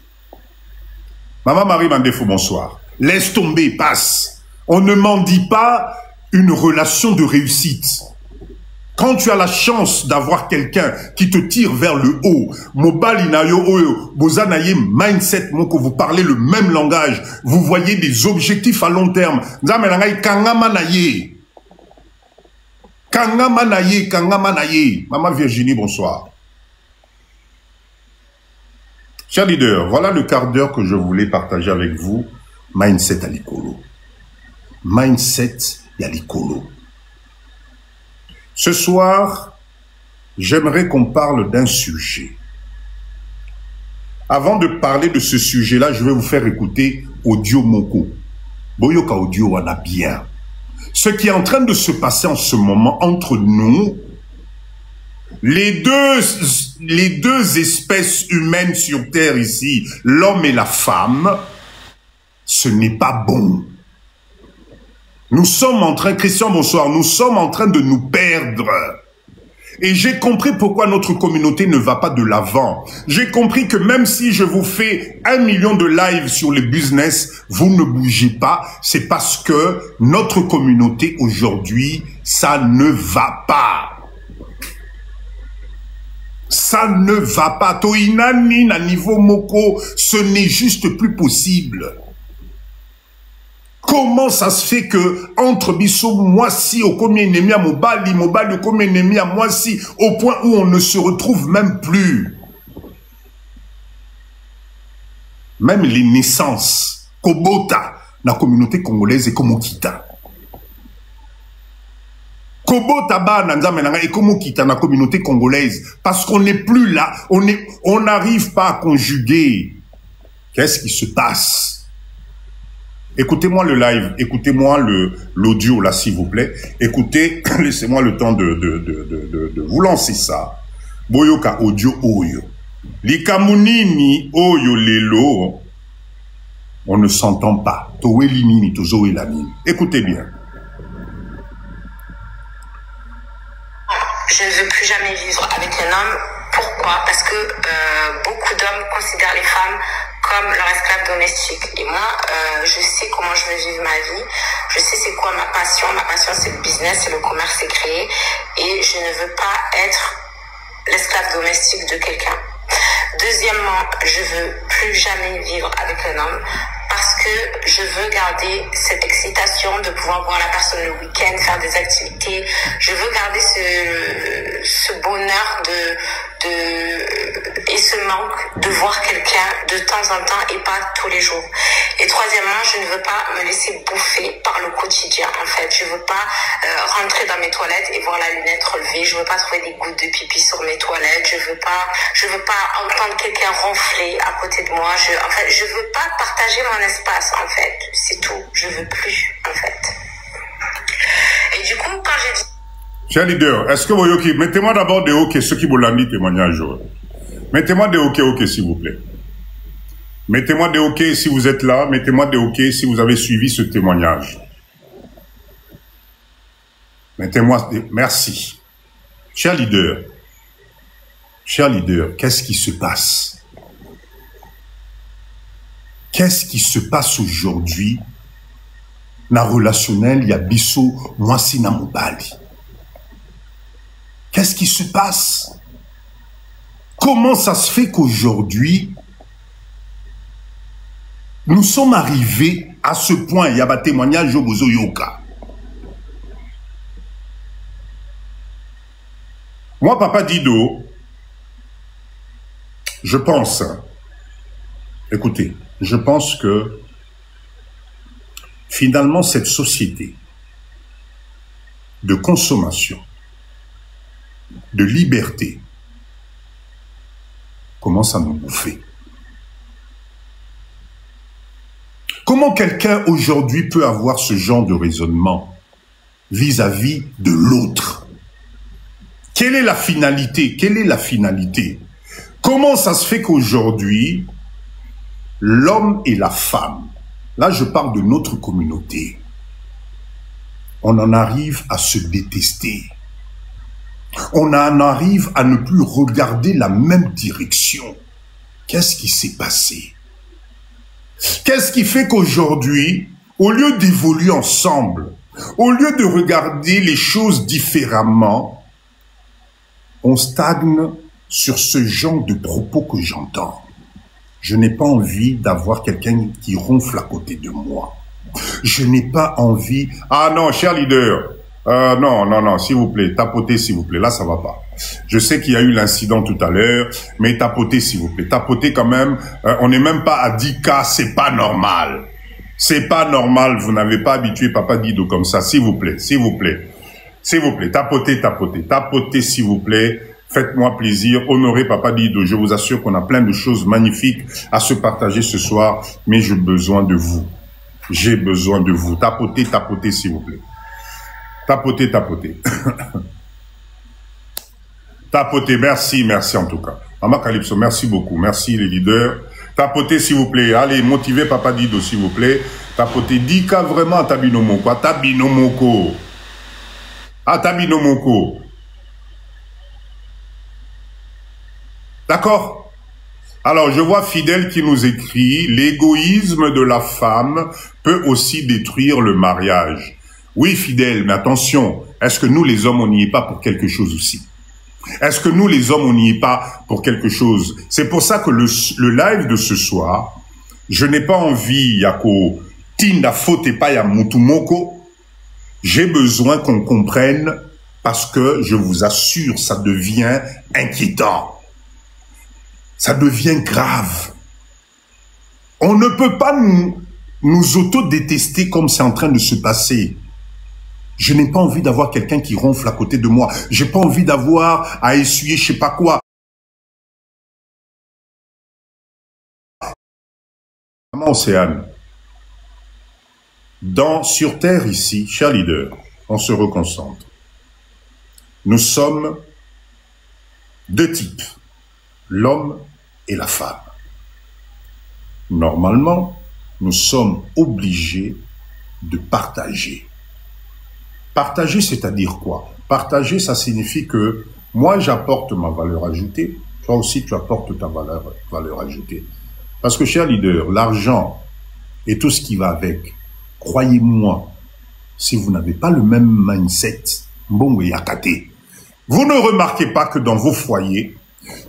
Maman Marie Mandefo, bonsoir. Laisse tomber, passe. On ne m'en dit pas une relation de réussite. Quand tu as la chance d'avoir quelqu'un qui te tire vers le haut, mindset, que vous parlez le même langage, vous voyez des objectifs à long terme. Maman Virginie, bonsoir. Chers leaders, voilà le quart d'heure que je voulais partager avec vous. Mindset à l'icolo. Mindset à l'icolo. Ce soir, j'aimerais qu'on parle d'un sujet. Avant de parler de ce sujet-là, je vais vous faire écouter Audio Moko. Boyoka Audio wana bien. Ce qui est en train de se passer en ce moment entre nous, les deux espèces humaines sur Terre ici, l'homme et la femme, ce n'est pas bon. Nous sommes en train, Christian, bonsoir, nous sommes en train de nous perdre. Et j'ai compris pourquoi notre communauté ne va pas de l'avant. J'ai compris que même si je vous fais 1 million de lives sur le business, vous ne bougez pas. C'est parce que notre communauté aujourd'hui, ça ne va pas. Ça ne va pas. Toinani na niveau moko, ce n'est juste plus possible. Comment ça se fait que entre Bissot, moi si, au combien ennemi à Mobali, au combien ennemi à moi si, au point où on ne se retrouve même plus. Même les naissances, Kobota, la communauté congolaise est comme Okita. Kobota ba nanzamenanga et comme Okita la communauté congolaise, parce qu'on n'est plus là, on n'arrive pas à conjuguer. Qu'est-ce qui se passe? Écoutez-moi le live, écoutez-moi l'audio là s'il vous plaît. Écoutez, laissez-moi le temps de vous lancer ça. Boyoka audio oyo. Likamunini oyo lelo. On ne s'entend pas. Towelinini tozoelanini. Écoutez bien. Je ne veux plus jamais vivre avec un homme. Pourquoi? Parce que beaucoup d'hommes considèrent les femmes comme leur esclave domestique. Et moi, je sais comment je veux vivre ma vie. Je sais c'est quoi ma passion. Ma passion, c'est le business, c'est le commerce, c'est créer. Et je ne veux pas être l'esclave domestique de quelqu'un. Deuxièmement, je veux plus jamais vivre avec un homme parce que je veux garder cette excitation de pouvoir voir la personne le week-end, faire des activités. Je veux garder ce bonheur et ce manque de voir quelqu'un de temps en temps et pas tous les jours. Et troisièmement, je ne veux pas me laisser bouffer par le quotidien, en fait. Je veux pas rentrer dans mes toilettes et voir la lunette relevée. Je veux pas trouver des gouttes de pipi sur mes toilettes. Je veux pas entendre quelqu'un ronfler à côté de moi. Je veux pas partager mon espace, en fait. C'est tout. Je veux plus, en fait. Et du coup, quand j'ai dit... Cher leader, est-ce que vous voyez, mettez-moi d'abord des OK, ceux qui vous l'ont dit témoignage. Mettez-moi des OK, s'il vous plaît. Mettez-moi des OK si vous êtes là. Mettez-moi des OK si vous avez suivi ce témoignage. Mettez-moi des... Merci. Cher leader, qu'est-ce qui se passe? Qu'est-ce qui se passe aujourd'hui? Na relationnel, ya biso, moi si na mobali. Qu'est-ce qui se passe? Comment ça se fait qu'aujourd'hui, nous sommes arrivés à ce point? Il y a un témoignage au Bozo Yoka. Moi, Papa Dido, je pense, écoutez, je pense que finalement, cette société de consommation, de liberté, commence à nous bouffer. Comment quelqu'un aujourd'hui peut avoir ce genre de raisonnement vis-à-vis de l'autre? Quelle est la finalité? Quelle est la finalité? Comment ça se fait qu'aujourd'hui, l'homme et la femme, là je parle de notre communauté, on en arrive à se détester. On en arrive à ne plus regarder la même direction. Qu'est-ce qui s'est passé? Qu'est-ce qui fait qu'aujourd'hui, au lieu d'évoluer ensemble, au lieu de regarder les choses différemment, on stagne sur ce genre de propos que j'entends? Je n'ai pas envie d'avoir quelqu'un qui ronfle à côté de moi. Je n'ai pas envie... Ah non, cher leader, non, s'il vous plaît, tapotez, s'il vous plaît. Là, ça va pas. Je sais qu'il y a eu l'incident tout à l'heure, mais tapotez, s'il vous plaît. Tapotez quand même. On n'est même pas à 10 cas, c'est pas normal. C'est pas normal. Vous n'avez pas habitué Papa Dido comme ça. S'il vous plaît, s'il vous plaît. S'il vous plaît, tapotez. Tapotez, s'il vous plaît. Faites-moi plaisir. Honorez Papa Dido. Je vous assure qu'on a plein de choses magnifiques à se partager ce soir, mais j'ai besoin de vous. J'ai besoin de vous. Tapotez, s'il vous plaît. Tapotez. Tapotez, merci en tout cas. Mama Calypso, merci beaucoup. Merci les leaders. Tapotez s'il vous plaît. Allez, motivez Papa Dido s'il vous plaît. Tapotez. Dika vraiment Tabinomoko. Tabinomoko. Tabinomoko. D'accord? Alors, je vois Fidèle qui nous écrit, l'égoïsme de la femme peut aussi détruire le mariage. Oui, Fidèle, mais attention, est-ce que nous, les hommes, on n'y est pas pour quelque chose aussi? Est-ce que nous, les hommes, on n'y est pas pour quelque chose? C'est pour ça que le live de ce soir, je n'ai pas envie, Yako, Tinda Fote pas ya Mutumoko. J'ai besoin qu'on comprenne parce que, je vous assure, ça devient inquiétant. Ça devient grave. On ne peut pas nous auto-détester comme c'est en train de se passer. Je n'ai pas envie d'avoir quelqu'un qui ronfle à côté de moi. J'ai pas envie d'avoir à essuyer je sais pas quoi. Maman Océane, sur Terre ici, cher leader, on se reconcentre. Nous sommes deux types, l'homme et la femme. Normalement, nous sommes obligés de partager. Partager, c'est-à-dire quoi? Partager, ça signifie que moi, j'apporte ma valeur ajoutée, toi aussi, tu apportes ta valeur ajoutée. Parce que, cher leader, l'argent et tout ce qui va avec, croyez-moi, si vous n'avez pas le même mindset, bon, yakate, vous ne remarquez pas que dans vos foyers,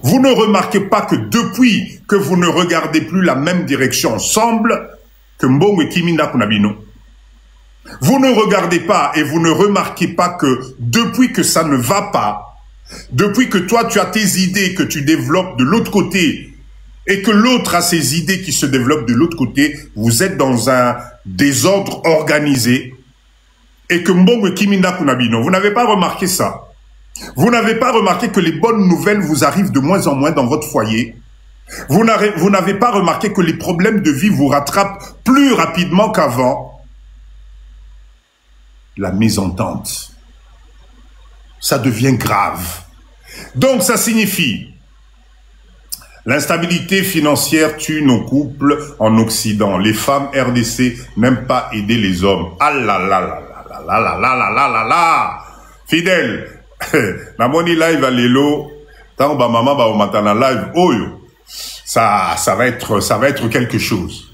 vous ne remarquez pas que depuis que vous ne regardez plus la même direction ensemble, que Mbongo Kiminda Kunabino. Vous ne regardez pas et vous ne remarquez pas que depuis que ça ne va pas, depuis que toi tu as tes idées que tu développes de l'autre côté et que l'autre a ses idées qui se développent de l'autre côté, vous êtes dans un désordre organisé et que Mbongo Kiminda Kunabino, vous n'avez pas remarqué ça. Vous n'avez pas remarqué que les bonnes nouvelles vous arrivent de moins en moins dans votre foyer. Vous n'avez pas remarqué que les problèmes de vie vous rattrapent plus rapidement qu'avant. La mésentente, ça devient grave. Donc ça signifie l'instabilité financière tue nos couples en Occident. Les femmes RDC n'aiment pas aider les hommes. Ah là là là là là là là là là là là. Fidèle, na moni live à l'élo, tant ba maman ba au matin live, oyo, ça va être quelque chose.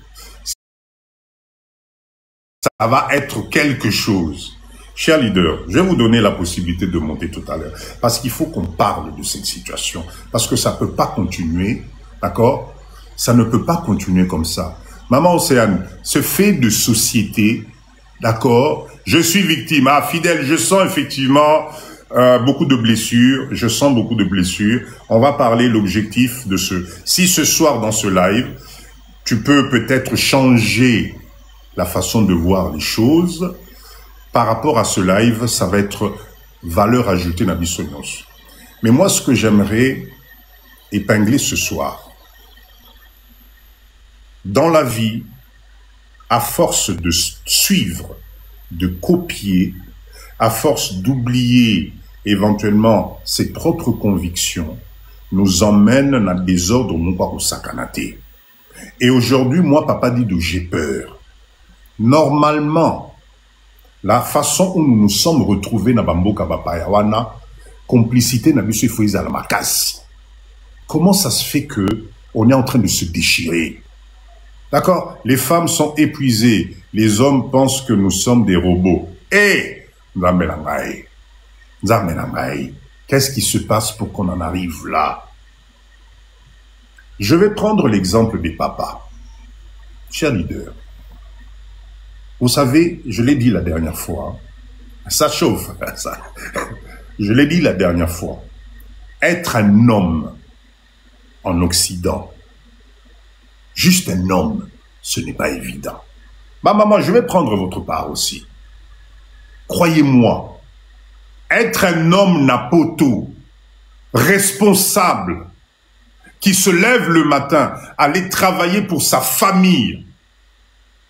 Ça va être quelque chose. Chers leaders, je vais vous donner la possibilité de monter tout à l'heure. Parce qu'il faut qu'on parle de cette situation. Parce que ça ne peut pas continuer. D'accord? Ça ne peut pas continuer comme ça. Maman Océane, ce fait de société, d'accord? Je suis victime. Ah, fidèle, je sens effectivement beaucoup de blessures. Je sens beaucoup de blessures. On va parler l'objectif de ce... Si ce soir dans ce live, tu peux peut-être changer la façon de voir les choses. Par rapport à ce live, ça va être valeur ajoutée Nabissonos. Mais moi, ce que j'aimerais épingler ce soir, dans la vie, à force de suivre, de copier, à force d'oublier éventuellement ses propres convictions, nous emmène dans le désordre au sakanaté. Et aujourd'hui, moi, papa dit de j'ai peur. Normalement, la façon où nous nous sommes retrouvés dans Bamboka Bapayawana, complicité n'a pas fait à la macasse. Comment ça se fait que on est en train de se déchirer? D'accord? Les femmes sont épuisées. Les hommes pensent que nous sommes des robots. Et qu'est-ce qui se passe pour qu'on en arrive là? Je vais prendre l'exemple des papas. Chers leaders, vous savez, je l'ai dit la dernière fois, ça chauffe, ça. Je l'ai dit la dernière fois, être un homme en Occident, juste un homme, ce n'est pas évident. Ma maman, je vais prendre votre part aussi. Croyez-moi, être un homme napoto, responsable, qui se lève le matin, aller travailler pour sa famille,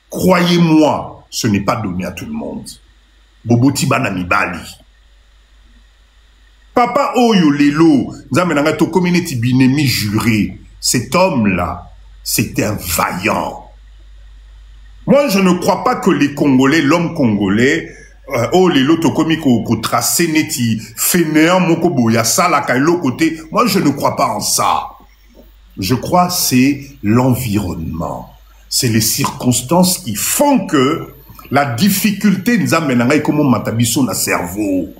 croyez-moi, ce n'est pas donné à tout le monde. Boboti banami bali. Papa Oyo Lelo, Nzamenanga to community binemi juré. Cet homme-là, c'était un vaillant. Moi, je ne crois pas que les Congolais, l'homme congolais, oh Lelo to komi ko tracé neti fainéant moko boya sala kailo côté. Moi, je ne crois pas en ça. Je crois c'est l'environnement. C'est les circonstances qui font que la difficulté nous amène à comment matabiso na cerveau.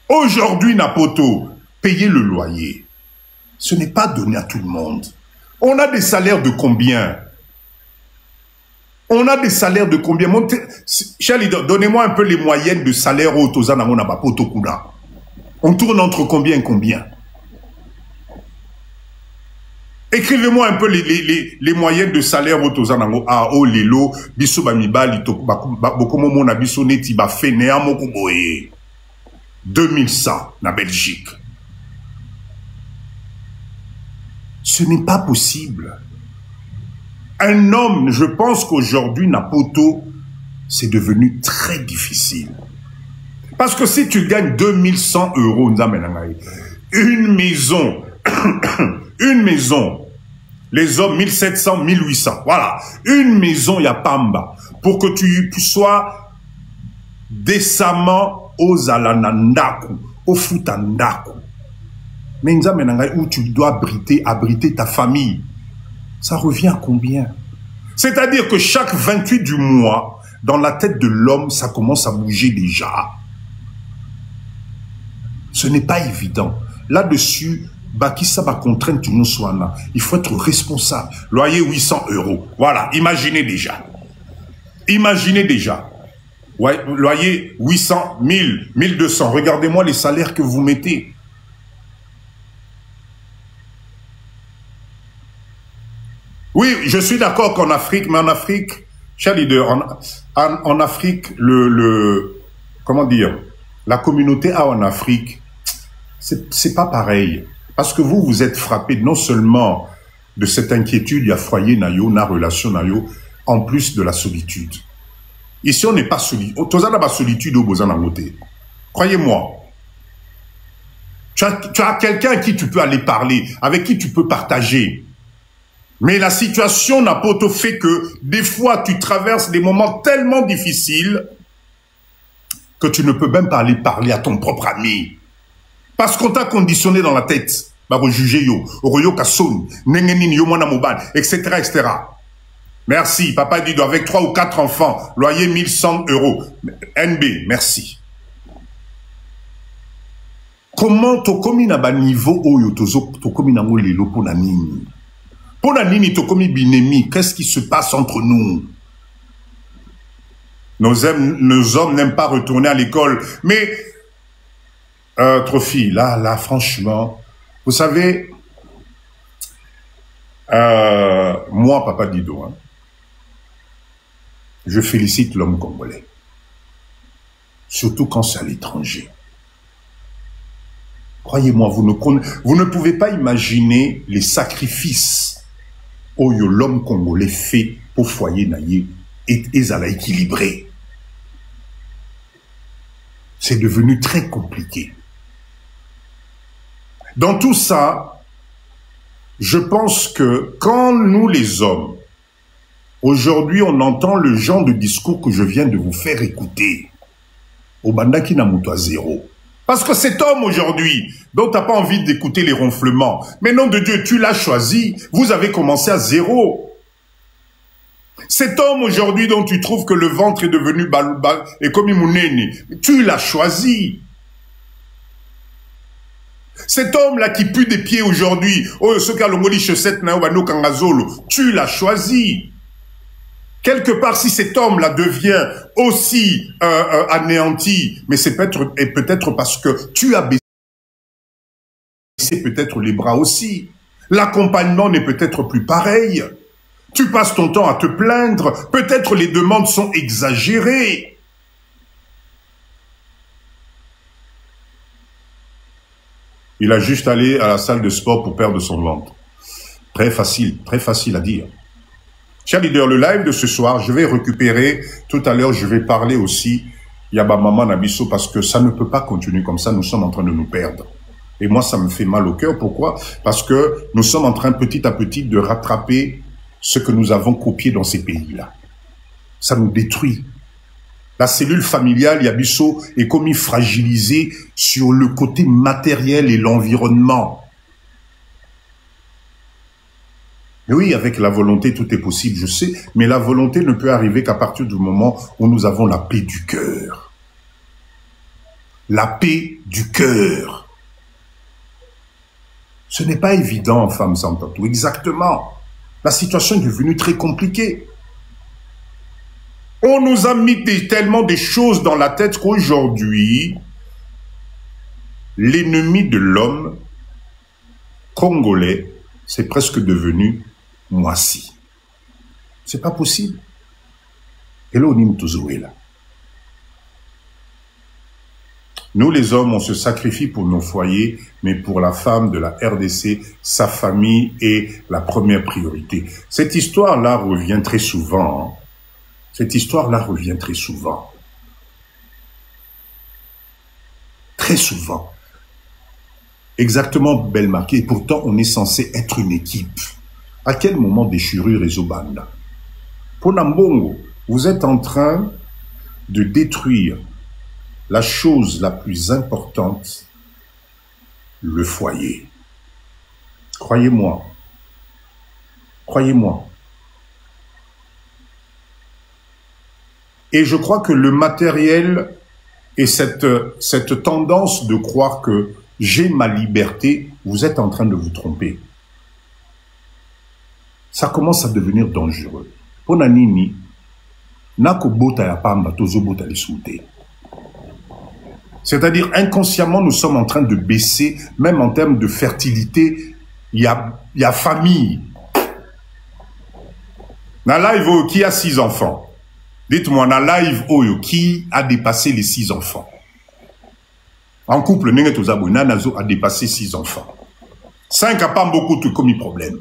Aujourd'hui, Napoto, payer le loyer, ce n'est pas donné à tout le monde. On a des salaires de combien? On a des salaires de combien? Cher leader, donnez-moi un peu les moyennes de salaire au Tozana Mona Bapoto Kuna. On tourne entre combien et combien? Écrivez-moi un peu les moyennes de salaire au Tozanango a o lelo biso ba mibali to bokomo mona biso neti ba fene amoko boye 2100 na Belgique. Ce n'est pas possible. Un homme, je pense qu'aujourd'hui Napoto, c'est devenu très difficile. Parce que si tu gagnes 2100 euros, une maison une maison, les hommes 1700, 1800, voilà, une maison Yapamba, pour que tu sois décemment aux alanandaku, au futandaku. Mais où tu dois abriter ta famille, ça revient à combien? C'est-à-dire que chaque 28 du mois, dans la tête de l'homme, ça commence à bouger déjà. Ce n'est pas évident. Là-dessus, Bakissa va contraindre tout le il faut être responsable. Loyer 800 €. Voilà, imaginez déjà. Imaginez déjà. Ouais, loyer 800, 1000, 1200. Regardez-moi les salaires que vous mettez. Oui, je suis d'accord qu'en Afrique, mais en Afrique, cher leader, en Afrique, comment dire, la communauté en Afrique, c'est pas pareil. Parce que vous êtes frappé non seulement de cette inquiétude, il y a foyer, nayo, na relation, nayo, en plus de la solitude. Ici, on n'est pas solitude. Tous la solitude au besoin d'un côté. Croyez-moi. Tu as quelqu'un à qui tu peux aller parler, avec qui tu peux partager. Mais la situation n'a pas fait que des fois tu traverses des moments tellement difficiles que tu ne peux même pas aller parler à ton propre ami. Parce qu'on t'a conditionné dans la tête. Etc., etc. Merci, papa Dido, avec 3 ou 4 enfants, loyer 1100 €. NB, merci. Comment tu commis na ba niveau oyo tu commis na lelo pona nini? Pona nini tu commis binemi? Qu'est-ce qui se passe entre nous? Nos hommes n'aiment pas retourner à l'école. Mais, Trophy, là, franchement, vous savez, moi, papa Dido, hein, je félicite l'homme congolais. Surtout quand c'est à l'étranger. Croyez-moi, vous ne pouvez pas imaginer les sacrifices que l'homme congolais fait pour foyer naïe et équilibré. C'est devenu très compliqué. Dans tout ça, je pense que quand nous les hommes, aujourd'hui on entend le genre de discours que je viens de vous faire écouter, au bandaki na muto à zéro. Parce que cet homme aujourd'hui, dont tu n'as pas envie d'écouter les ronflements, mais nom de Dieu, tu l'as choisi, vous avez commencé à zéro. Cet homme aujourd'hui dont tu trouves que le ventre est devenu balouba et comme Imouneni, tu l'as choisi. Cet homme-là qui pue des pieds aujourd'hui, oh, ce qu'a l'ongoli chaussette na obano kangazolo, tu l'as choisi. Quelque part, si cet homme-là devient aussi anéanti, mais c'est peut-être parce que tu as baissé peut-être les bras aussi. L'accompagnement n'est peut-être plus pareil. Tu passes ton temps à te plaindre. Peut-être les demandes sont exagérées. Il a juste allé à la salle de sport pour perdre son ventre. Très facile à dire. Cher leader, le live de ce soir, je vais récupérer, tout à l'heure, je vais parler aussi, Yaba Maman Nabiso, parce que ça ne peut pas continuer comme ça, nous sommes en train de nous perdre. Et moi, ça me fait mal au cœur, pourquoi? Parce que nous sommes en train petit à petit de rattraper ce que nous avons copié dans ces pays-là. Ça nous détruit. La cellule familiale, Yabiso, est comme fragilisée sur le côté matériel et l'environnement. Oui, avec la volonté, tout est possible, je sais, mais la volonté ne peut arriver qu'à partir du moment où nous avons la paix du cœur. La paix du cœur. Ce n'est pas évident, femme sans tatou, exactement. La situation est devenue très compliquée. On nous a mis tellement de choses dans la tête qu'aujourd'hui, l'ennemi de l'homme congolais, c'est presque devenu moisi. C'est pas possible. Et là, on est toujours là. Nous, les hommes, on se sacrifie pour nos foyers, mais pour la femme de la RDC, sa famille est la première priorité. Cette histoire-là revient très souvent. Hein. Cette histoire-là revient très souvent. Très souvent. Exactement, belle marquée. Et pourtant, on est censé être une équipe. À quel moment déchirure et Zobanda? Pour Nambongo, vous êtes en train de détruire la chose la plus importante, le foyer. Croyez-moi. Croyez-moi. Et je crois que le matériel et cette tendance de croire que j'ai ma liberté, vous êtes en train de vous tromper. Ça commence à devenir dangereux. Pour Nanini, c'est-à-dire, inconsciemment, nous sommes en train de baisser, même en termes de fertilité, il y a famille. Na live, qui a 6 enfants? Dites-moi, na live, qui a dépassé les 6 enfants? En couple, Nazo a dépassé 6 enfants. 5 n'a pas beaucoup de commis problème.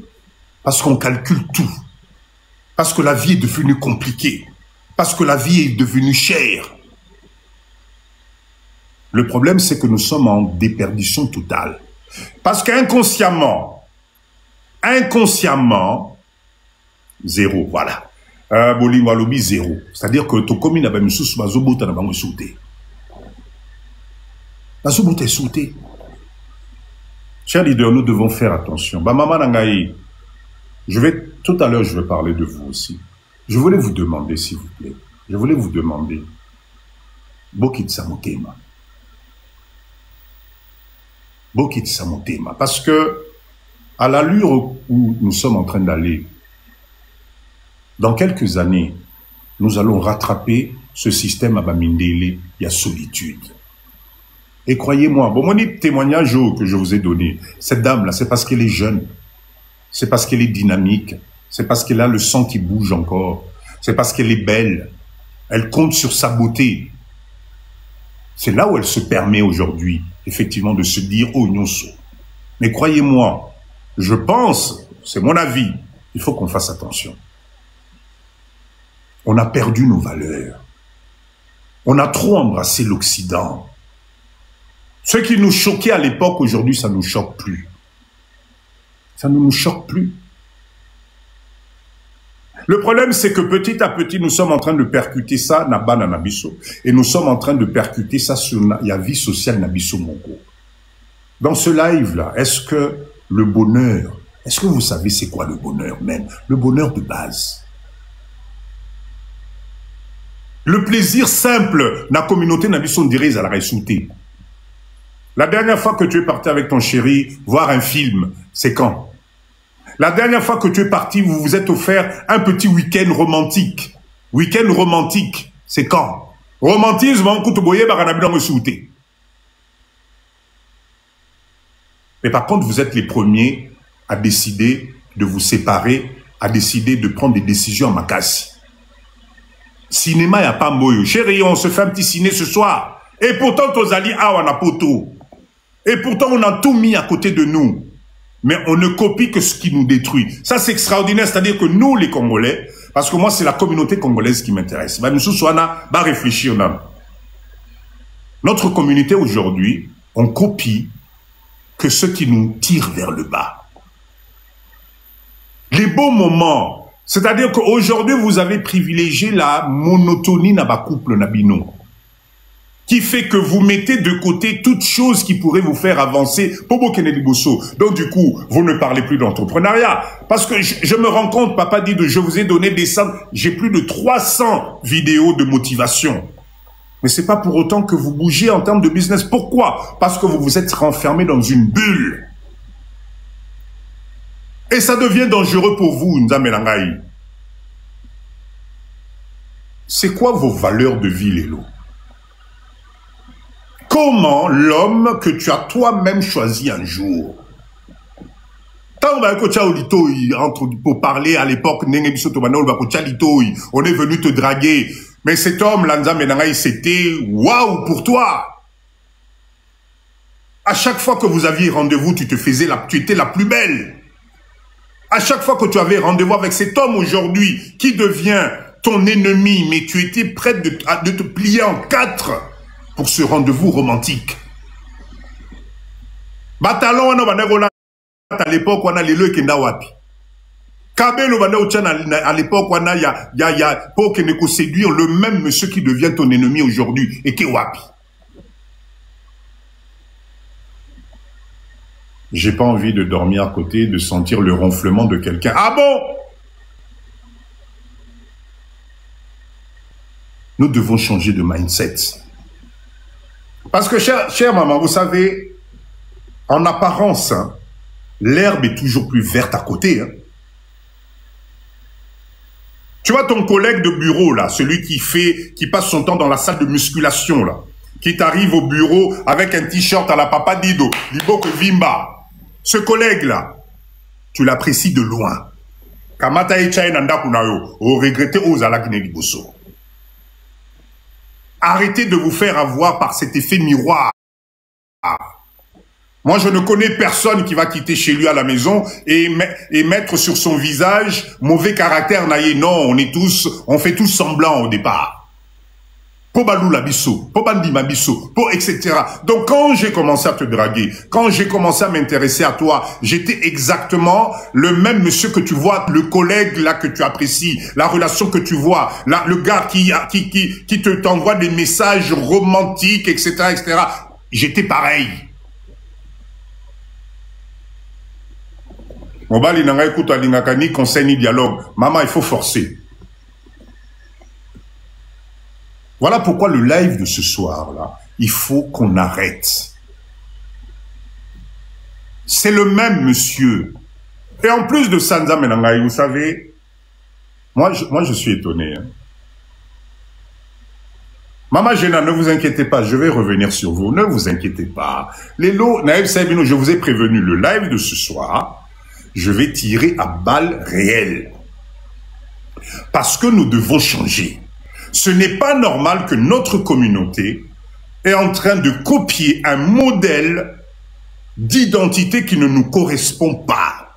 Parce qu'on calcule tout. Parce que la vie est devenue compliquée. Parce que la vie est devenue chère. Le problème, c'est que nous sommes en déperdition totale. Parce qu'inconsciemment, zéro, voilà. Bolingo lobby, zéro. C'est-à-dire que ton commune a mis sous bazobota na bango sauté. Bazobota est sauté. Chers leaders, nous devons faire attention. Bah, maman Nangaï, tout à l'heure, je vais parler de vous aussi. Je voulais vous demander, s'il vous plaît. Je voulais vous demander. Bokit Samotema. Bokit Samotema. Parce que, à l'allure où nous sommes en train d'aller, dans quelques années, nous allons rattraper ce système à Bamindele, il y a solitude. Et croyez-moi, bon, mon témoignage que je vous ai donné, cette dame-là, c'est parce qu'elle est jeune. C'est parce qu'elle est dynamique. C'est parce qu'elle a le sang qui bouge encore. C'est parce qu'elle est belle. Elle compte sur sa beauté. C'est là où elle se permet aujourd'hui, effectivement, de se dire « Oh, Nyonso ». Mais croyez-moi, je pense, c'est mon avis, il faut qu'on fasse attention. On a perdu nos valeurs. On a trop embrassé l'Occident. Ce qui nous choquait à l'époque, aujourd'hui, ça ne nous choque plus. Ça ne nous choque plus. Le problème, c'est que petit à petit, nous sommes en train de percuter ça, Nabana Nabiso, et nous sommes en train de percuter ça sur la vie sociale Nabiso Mongo. Dans ce live-là, est-ce que le bonheur, est-ce que vous savez c'est quoi le bonheur même? Le bonheur de base. Le plaisir simple, la communauté Nabiso dirait à la ressoutée. La dernière fois que tu es parti avec ton chéri voir un film, c'est quand? La dernière fois que tu es parti, vous vous êtes offert un petit week-end romantique. Week-end romantique, c'est quand? Romantisme, on coûte boyer, baranabi dans le souté. Mais par contre, vous êtes les premiers à décider de vous séparer, à décider de prendre des décisions en makassi. Cinéma, il n'y a pas moyo. Chérie, on se fait un petit ciné ce soir. Et pourtant, Tozali, on a poto. Et pourtant, on a tout mis à côté de nous. Mais on ne copie que ce qui nous détruit. Ça, c'est extraordinaire. C'est-à-dire que nous, les Congolais, parce que moi, c'est la communauté congolaise qui m'intéresse. Bah, nous, Sousouana, va réfléchir, non. Notre communauté, aujourd'hui, on copie que ce qui nous tire vers le bas. Les beaux moments. C'est-à-dire qu'aujourd'hui, vous avez privilégié la monotonie dans votre couple, Nabino. Qui fait que vous mettez de côté toute chose qui pourrait vous faire avancer. Donc du coup, vous ne parlez plus d'entrepreneuriat. Parce que je me rends compte, papa dit, je vous ai donné des centaines, j'ai plus de 300 vidéos de motivation. Mais c'est pas pour autant que vous bougez en termes de business. Pourquoi? Parce que vous vous êtes renfermé dans une bulle. Et ça devient dangereux pour vous, Nzamelangaï. C'est quoi vos valeurs de vie, Lélo? Comment l'homme que tu as toi-même choisi un jour, pour parler à l'époque, on est venu te draguer, mais cet homme, Lanza Menangaï, c'était waouh pour toi. À chaque fois que vous aviez rendez-vous, tu étais la plus belle. À chaque fois que tu avais rendez-vous avec cet homme aujourd'hui, qui devient ton ennemi, mais tu étais prête de te plier en 4 pour ce rendez-vous romantique. Batalon, à l'époque, on a les leux qui wapi. Kabelo, à l'époque, on a, pour que ne séduire le même monsieur qui devient ton ennemi aujourd'hui, et qui wapi. J'ai pas envie de dormir à côté, de sentir le ronflement de quelqu'un. Ah bon? Nous devons changer de mindset. Parce que, chère maman, vous savez, En apparence, hein, l'herbe est toujours plus verte à côté. Hein. Tu vois ton collègue de bureau, là, celui qui passe son temps dans la salle de musculation, là, qui t'arrive au bureau avec un t-shirt à la Papa Dido, Liboke Vimba. Ce collègue-là, tu l'apprécies de loin. Kamata e chai nanda kunayo, o regretter aux alakine liboso. Arrêtez de vous faire avoir par cet effet miroir. Moi, je ne connais personne qui va quitter chez lui à la maison et mettre sur son visage mauvais caractère. Non, on fait tous semblant au départ. Po balou la bisso, po bandi ma bisso, po etc. Donc quand j'ai commencé à te draguer, quand j'ai commencé à m'intéresser à toi, j'étais exactement le même monsieur que tu vois, le collègue là que tu apprécies, la relation que tu vois, là, le gars qui t'envoie des messages romantiques, etc., etc. J'étais pareil. Mobali nanga écoute alingaka ni conseil ni dialogue. Maman, il faut forcer. Voilà pourquoi le live de ce soir-là, il faut qu'on arrête. C'est le même monsieur. Et en plus de Sanza Menangaï, vous savez, moi je suis étonné. Hein. Maman Géna, ne vous inquiétez pas, je vais revenir sur vous. Ne vous inquiétez pas. Lélo, Naïf Sabino, je vous ai prévenu, le live de ce soir, je vais tirer à balles réelles. Parce que nous devons changer. Ce n'est pas normal que notre communauté est en train de copier un modèle d'identité qui ne nous correspond pas.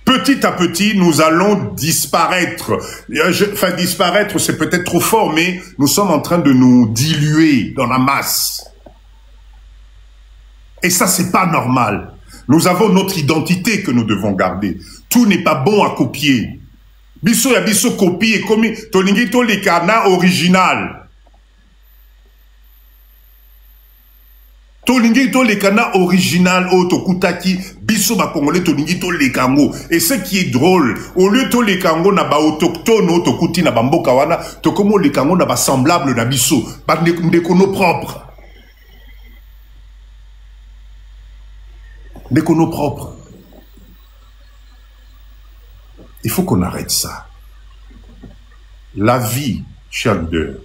Petit à petit, nous allons disparaître. Enfin, disparaître, c'est peut-être trop fort, mais nous sommes en train de nous diluer dans la masse. Et ça, c'est pas normal. Nous avons notre identité que nous devons garder. Tout n'est pas bon à copier. Biso ya biso copie et comme tolingi to likana original. Tolingi to likana original o tokutaki biso ba congolais tolingi to likango. Et ce qui est drôle, au lieu to likango na ba autochtone o tokuti na bamboka wana, to komo likango na ba semblable na biso, ba ndekono propre. Ndekono propre. Il faut qu'on arrête ça. La vie, chère leader,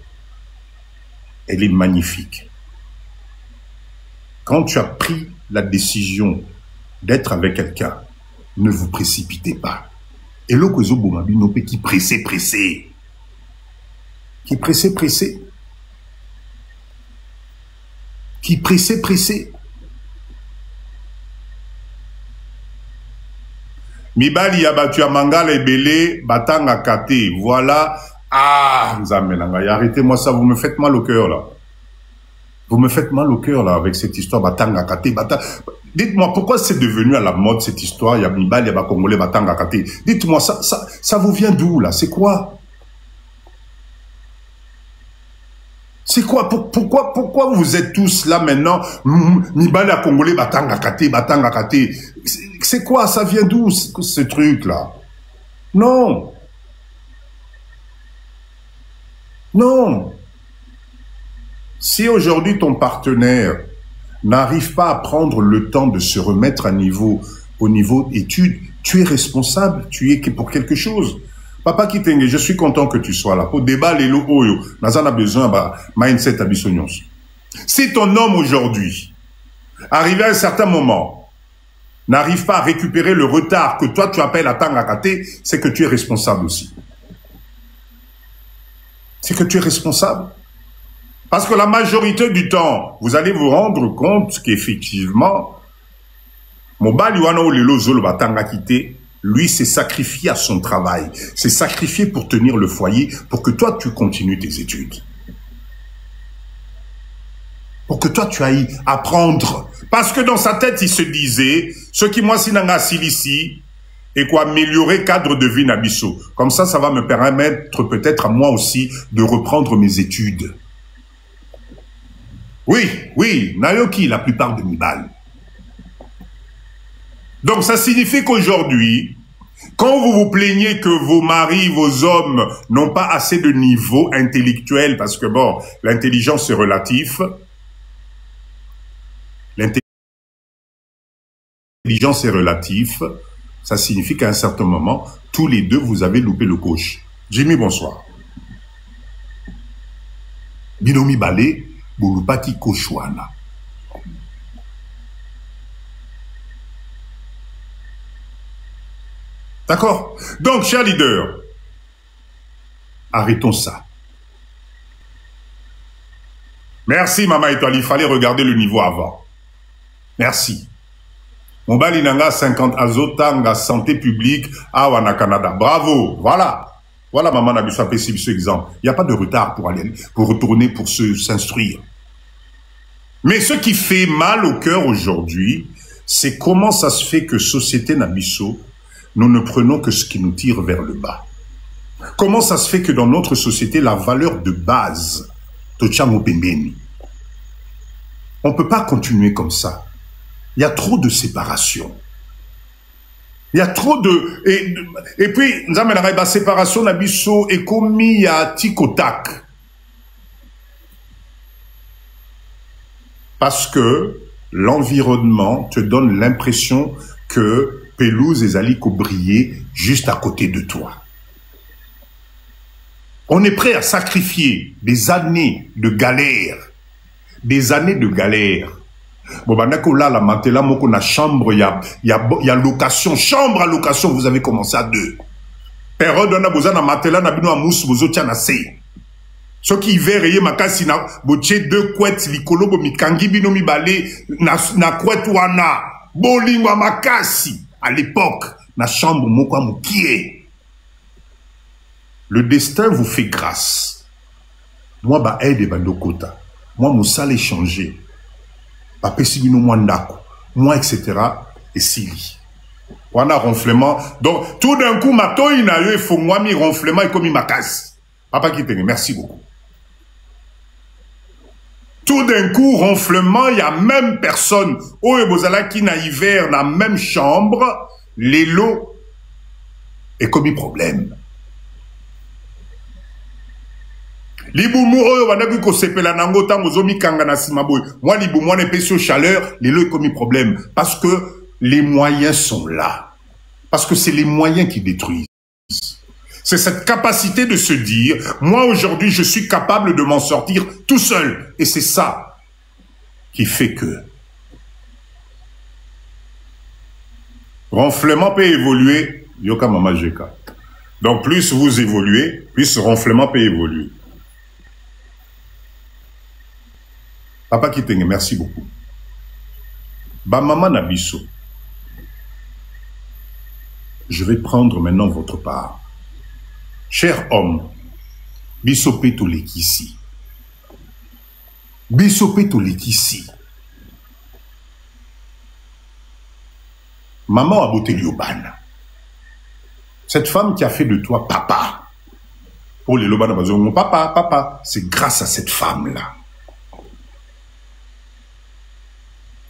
elle est magnifique. Quand tu as pris la décision d'être avec quelqu'un, ne vous précipitez pas. Et l'okozo bomabino qui pressé. Qui pressé. Qui pressé. Mibali ya batu ya mangala ebele, batanga kate, voilà. Ah, arrêtez-moi ça, vous me faites mal au cœur là. Vous me faites mal au cœur là avec cette histoire batanga kate, batanga. Dites-moi pourquoi c'est devenu à la mode cette histoire, ya Mibali ya Congolais batanga kate. Dites-moi ça vous vient d'où là? C'est quoi? C'est quoi? Pourquoi vous êtes tous là maintenant? Mibali ya Congolais batanga kate. C'est quoi? Ça vient d'où ce truc-là? Non. Si aujourd'hui ton partenaire n'arrive pas à prendre le temps de se remettre au niveau études, tu es responsable, tu es pour quelque chose. Papa Kitenge, je suis content que tu sois là. Pour débat, les lots, Nazan a besoin de mindset à Bissonions. Si ton homme aujourd'hui, arrivé à un certain moment, n'arrive pas à récupérer le retard que toi tu appelles à Tangakate, c'est que tu es responsable aussi. C'est que tu es responsable. Parce que la majorité du temps, vous allez vous rendre compte qu'effectivement, Mobali wana olelo zolo batanga kite, lui s'est sacrifié à son travail, s'est sacrifié pour tenir le foyer, pour que toi tu continues tes études. Pour que toi tu ailles apprendre. Parce que dans sa tête, il se disait, ce qui moi sinanga silisi, et quoi améliorer cadre de vie nabiso. Comme ça va me permettre peut-être à moi aussi de reprendre mes études. Oui, Nayoki, la plupart de Mibali. Donc ça signifie qu'aujourd'hui, quand vous vous plaignez que vos maris, vos hommes n'ont pas assez de niveau intellectuel, parce que bon, l'intelligence est relative, l'intelligence est relative, ça signifie qu'à un certain moment, tous les deux, vous avez loupé le coach. Jimmy, bonsoir. Binomi Balé, Boulupaki Kochouana. D'accord? Donc, chers leaders, arrêtons ça. Merci, Maman Étoile. Il fallait regarder le niveau avant. Merci. Mobali Nanga 50 Azotanga, santé publique, Awana Canada. Bravo. Voilà. Voilà, Maman Nabissa Pessi, ce exemple. Il n'y a pas de retard pour aller, pour retourner, pour s'instruire. Mais ce qui fait mal au cœur aujourd'hui, c'est comment ça se fait que société Nabisso, nous ne prenons que ce qui nous tire vers le bas. Comment ça se fait que dans notre société, la valeur de base, on ne peut pas continuer comme ça. Il y a trop de séparation. Il y a trop de... Et puis, la séparation Nabisso est commis à tic-au-tac. Parce que l'environnement te donne l'impression que pelouse et Zaliko briller juste à côté de toi. On est prêt à sacrifier des années de galère. Des années de galère. Bon, bah, là, la matela, moko na chambre, il y a location, chambre à location, vous avez commencé à 2. Période, on a besoin de matela, na bino a mousse, vous autres, na C. Ce qui verrait, makasi na, boche 2 couettes, likolo, bo mikangi, bino mi balé, na couette wana, bolingwa makasi, à l'époque, na chambre, moko a moukie. Le destin vous fait grâce. Moi, bah, aide bandokota. Moi, mon sale est changé. Bah, pesibino mwandako. Moi, etc. Et Sili. On a ronflement. Donc, tout d'un coup, mato, il a eu, il faut moi, mi ronflement et comme il m'a casse. Papa qui t'aime, merci beaucoup. Tout d'un coup, ronflement, il y a même personne. Oh, et bozala qui n'a hiver, dans la même chambre, les lots, et comme il problème. Libumu oyo banaku ko sepela nango tango zomi kanga na simaboy. Moi libumu on est pécio chaleur, les lots commis problème parce que les moyens sont là. Parce que c'est les moyens qui détruisent. C'est cette capacité de se dire moi aujourd'hui je suis capable de m'en sortir tout seul et c'est ça qui fait que ronflement peut évoluer, yoka mama jeka. Donc plus vous évoluez, plus ronflement peut évoluer. Papa Kitenge, merci beaucoup. Ba maman Nabisso, je vais prendre maintenant votre part. Cher homme, Bisso Petolekisi. Bisso Petolekisi. Maman Aboteliobana. Cette femme qui a fait de toi papa. Pour les Lobana, mon papa, c'est grâce à cette femme-là.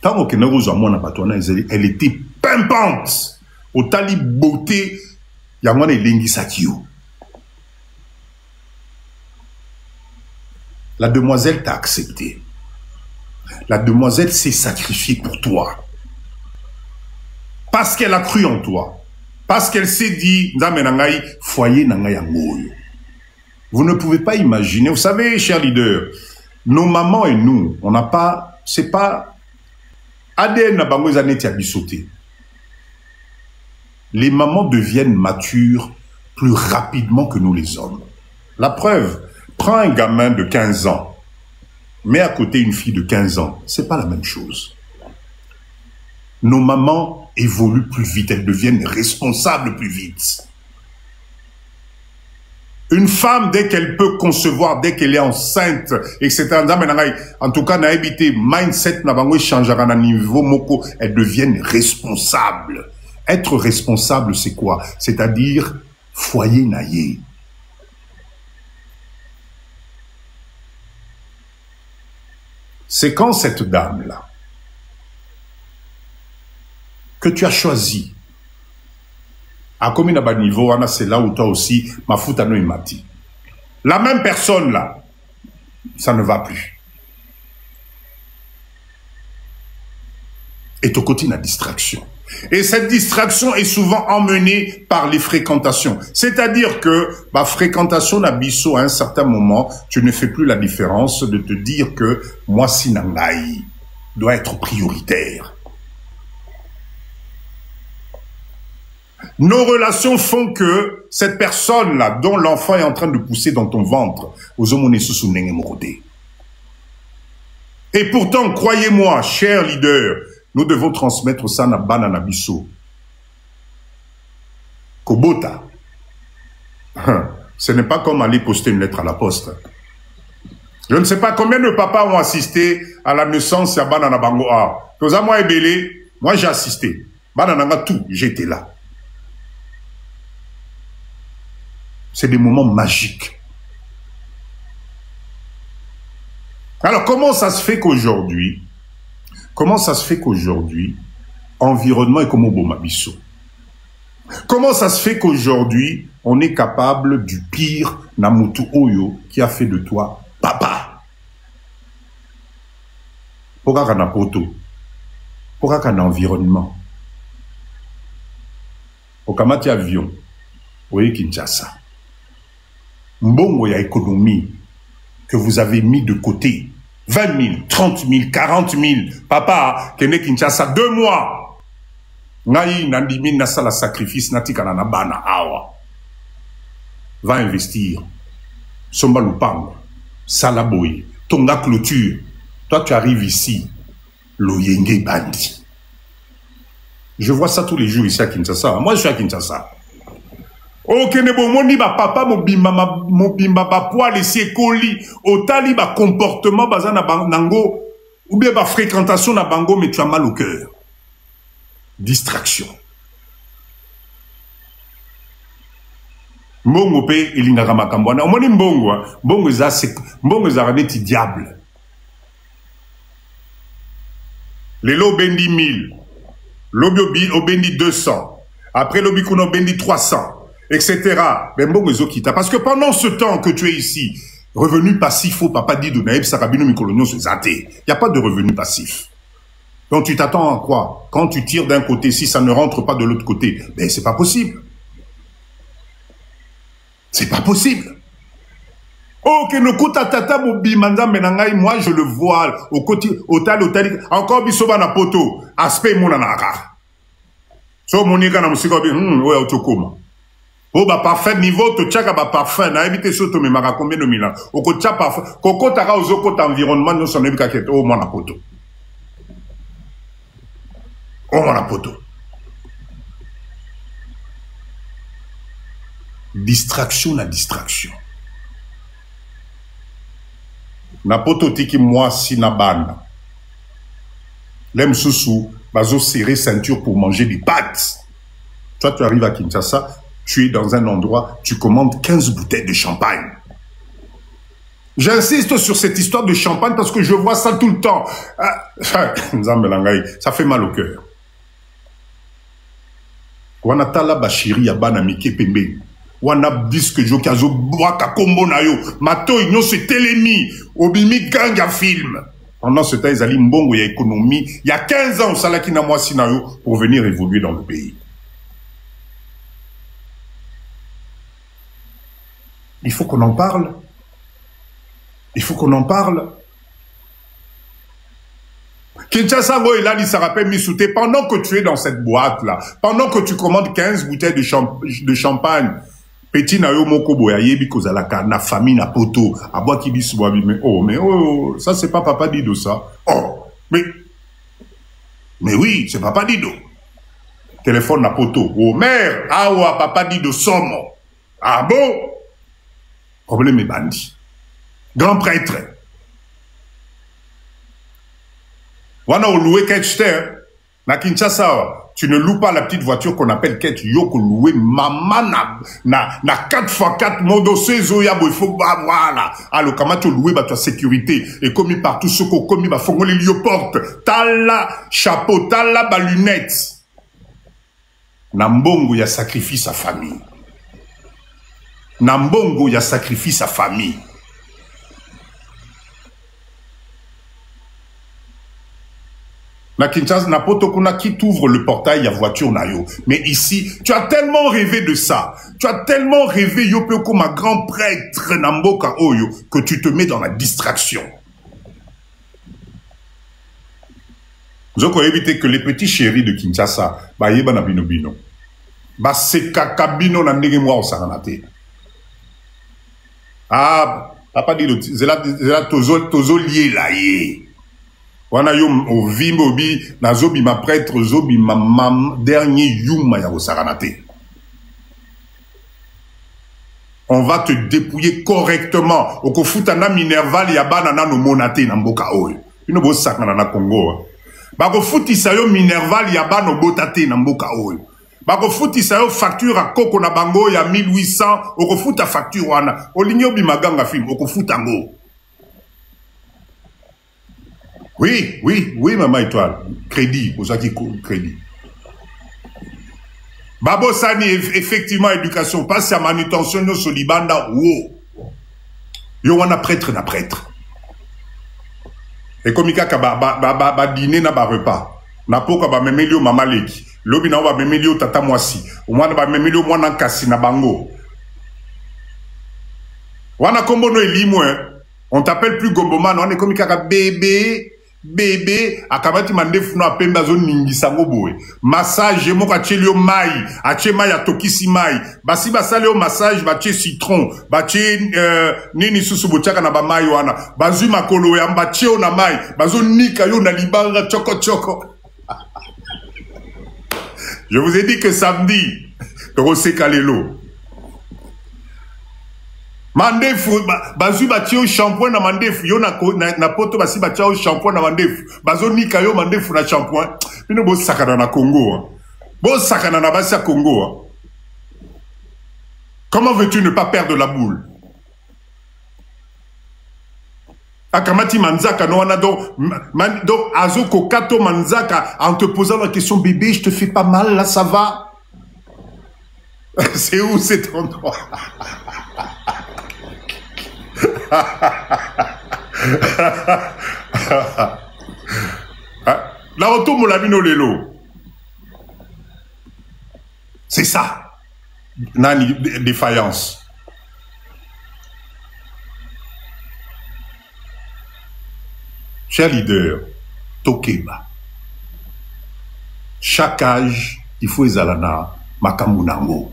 Tant que elle était pimpante. Au tali beauté, yamane lengi sakio. La demoiselle t'a accepté. La demoiselle s'est sacrifiée pour toi. Parce qu'elle a cru en toi. Parce qu'elle s'est dit, foyer nangayangoyo. Vous ne pouvez pas imaginer. Vous savez, chers leaders, nos mamans et nous, on n'a pas, c'est pas, ADN n'a pas sauté. Les mamans deviennent matures plus rapidement que nous les hommes. La preuve, prends un gamin de 15 ans, mets à côté une fille de 15 ans, c'est pas la même chose. Nos mamans évoluent plus vite, elles deviennent responsables plus vite. Une femme, dès qu'elle peut concevoir, dès qu'elle est enceinte, etc. En tout cas, n'a habité mindset, n'a pas changé à niveau moko, elles deviennent responsables. Être responsable, c'est quoi? C'est-à-dire, foyer naïe. C'est quand cette dame-là, que tu as choisi, à combien de niveau, c'est là où toi aussi, ma foutano et mati. La même personne là, ça ne va plus. Et ton côté, la distraction. Et cette distraction est souvent emmenée par les fréquentations. C'est-à-dire que, fréquentation n'abisso à un certain moment, tu ne fais plus la différence de te dire que moi, Sinangaï doit être prioritaire. Nos relations font que cette personne-là, dont l'enfant est en train de pousser dans ton ventre, et pourtant, croyez-moi, chers leaders, nous devons transmettre ça na banana biso. Kobota. Ce n'est pas comme aller poster une lettre à la poste. Je ne sais pas combien de papas ont assisté à la naissance à Banana Bango A. Moi j'ai assisté. Banana tout, j'étais là. C'est des moments magiques. Alors comment ça se fait qu'aujourd'hui, environnement est comme au Bomabiso? Comment ça se fait qu'aujourd'hui, on est capable du pire Namutu Oyo qui a fait de toi papa? Pourquoi qu'on a poto? Pourquoi qu'on a environnement? Au Kamati avion, voyez Kinshasa. Mbongo ya économie que vous avez mis de côté. 20 000, 30 000, 40 000. Papa, Kene Kinshasa, 2 mois. Ngai nandimi nasa la sacrifice natika na bana awa. Va investir. Somba Lupango, Salaboye, Tonga Clôture. Toi, tu arrives ici. Loyenge Bandi. Je vois ça tous les jours ici à Kinshasa. Moi, je suis à Kinshasa. Ok, ne bon, mon ba papa, mon bimba ba poil ici coli, otali ba comportement baza na bango, ou bien ba fréquentation na bango, mais tu as mal au cœur. Distraction. Mbongo pe ilingaka makambo na omoni mbongo, mbongo za raneti diable. Les lots bendi 1000, lobi obendi 200, après lobi kuno bendi 300. Etc. Parce que pendant ce temps que tu es ici, revenu passif au papa dit de Naïb Sarabino Mikolonio se zate. Il n'y a pas de revenu passif. Donc tu t'attends à quoi? Quand tu tires d'un côté, si ça ne rentre pas de l'autre côté, ben c'est pas possible. C'est pas possible. Ok, no kuta tata bimanda menangai, moi je le vois au côté, au tali, encore bisoba na poto, aspect monanaka. So monika na musika ouais, autokoma. Oh, parfait niveau, tu tchaka parfait, na évité surtout, mais mara combien de mille ans. Au côté parfait, koko taka aux autres environnement, nous sommes évité oh, mon apoto. Oh, mon apoto. Distraction na distraction. Na poto tiki moi si na banda. L'aime sous bazo serrer ceinture pour manger des pâtes. Toi, tu arrives à Kinshasa, tu es dans un endroit, tu commandes 15 bouteilles de champagne. J'insiste sur cette histoire de champagne parce que je vois ça tout le temps. Ça fait mal au cœur. Wanatala bashiri ya bana mike pembe. Wana disque jokazo boaka kombo na yo. Mato inyo se telemi. Obimi gang ya film. Pendant ce temps, ils allaient mbongo ya économie. Il y a 15 ans, salaki na moi sinayo pour venir évoluer dans le pays. Il faut qu'on en parle. Il faut qu'on en parle. Kinshasa, il a dit, ça rappelle Missouté, pendant que tu es dans cette boîte-là, pendant que tu commandes 15 bouteilles de champagne, petit na yo moko boya yebi kozalaka na famille na poto, abwa ki bisu boabi, mais oh, ça c'est pas Papa Dido ça. Oh, mais oui, c'est Papa Dido. Téléphone na poto. Oh, mère, awa Papa Dido somo. Ah bon? Problème est bandit. Grand prêtre. Wana ou loué ketchter. Na Kinshasa, tu ne loues pas la petite voiture qu'on appelle ketch. Yoko loué maman na 4x4 modo sezoya bo il faut voilà. Alors comment tu loué ba ta sécurité et commis par tous ceux qu'on commis ba fongoli lioporte. Tala chapeau, tala ba lunette. Nambongo ya sacrifice sa famille. Nambongo ya sacrifice sa famille. Na Kinshasa, na Potokuna, qui t'ouvre le portail, il y a voiture na yo. Mais ici, tu as tellement rêvé de ça. Tu as tellement rêvé, yo peu comme un grand prêtre Namboka Oyo, que tu te mets dans la distraction. Vous avez évité que les petits chéris de Kinshasa, bah yeba na bino bino. Bah c'est kakabino na ndenge moi au saranate. Ah, papa dit le, c'est là tozo lié là yé. Wana yo o vimbo bi na zobi ma prêtre zobi ma mam dernier yuma ya saranate. On va te dépouiller correctement. Oko futana minerval ya banana no monate na mboka oyo. Bino bo sakana na Congo. Bako futisa yo minerval ya bano botate na mboka oyo. Bako futisa yo facture a koko na bango ya 1800. Oko futa facture wana. Olinyo bi maganga film. Oko futa ngo. Oui, maman étoile. Crédit, pour ça qui crédit. Babo Sani, effectivement, éducation, passe à manutention, no solibanda, wow. Yo wana prêtre na prêtre. Et comme ka ba dîner na ba repas. Na poka ba memelio mama leki. Lobi na ba memelio tata mwasi. Omwana ba memelio mwana kasi na bango. Wana kombo no elimo, on t'appelle plus Gomboman, on est comme ka bébé akabati mandefu no apemba zo ningisa ngo boye massage moko achelio mai ache mai atokisi mai basi basale o massage bache citron bache nini susu bochaka na ba mai wana bazu makolo ya bache o na mai bazo nika yo na libanga choko. Je vous ai dit que samedi Rosé Kalelo mandefu bazu batio shampoing na mandefu yo na poto basi batio shampoing na mandefu bazo nika yo mandefu na shampoing bino bo sakana na Congo bo sakana na basi ya Congo. Comment veux-tu ne pas perdre la boule? Akamati Manzaka no wana donc Azoko Kato Manzaka en te posant la question bébé je te fais pas mal là ça va? C'est où cet endroit? La retour Molamino Lelo. C'est ça. Nani défaillance. Cher leader, Tokeba. Chaque âge, il faut ezalana makambu nango.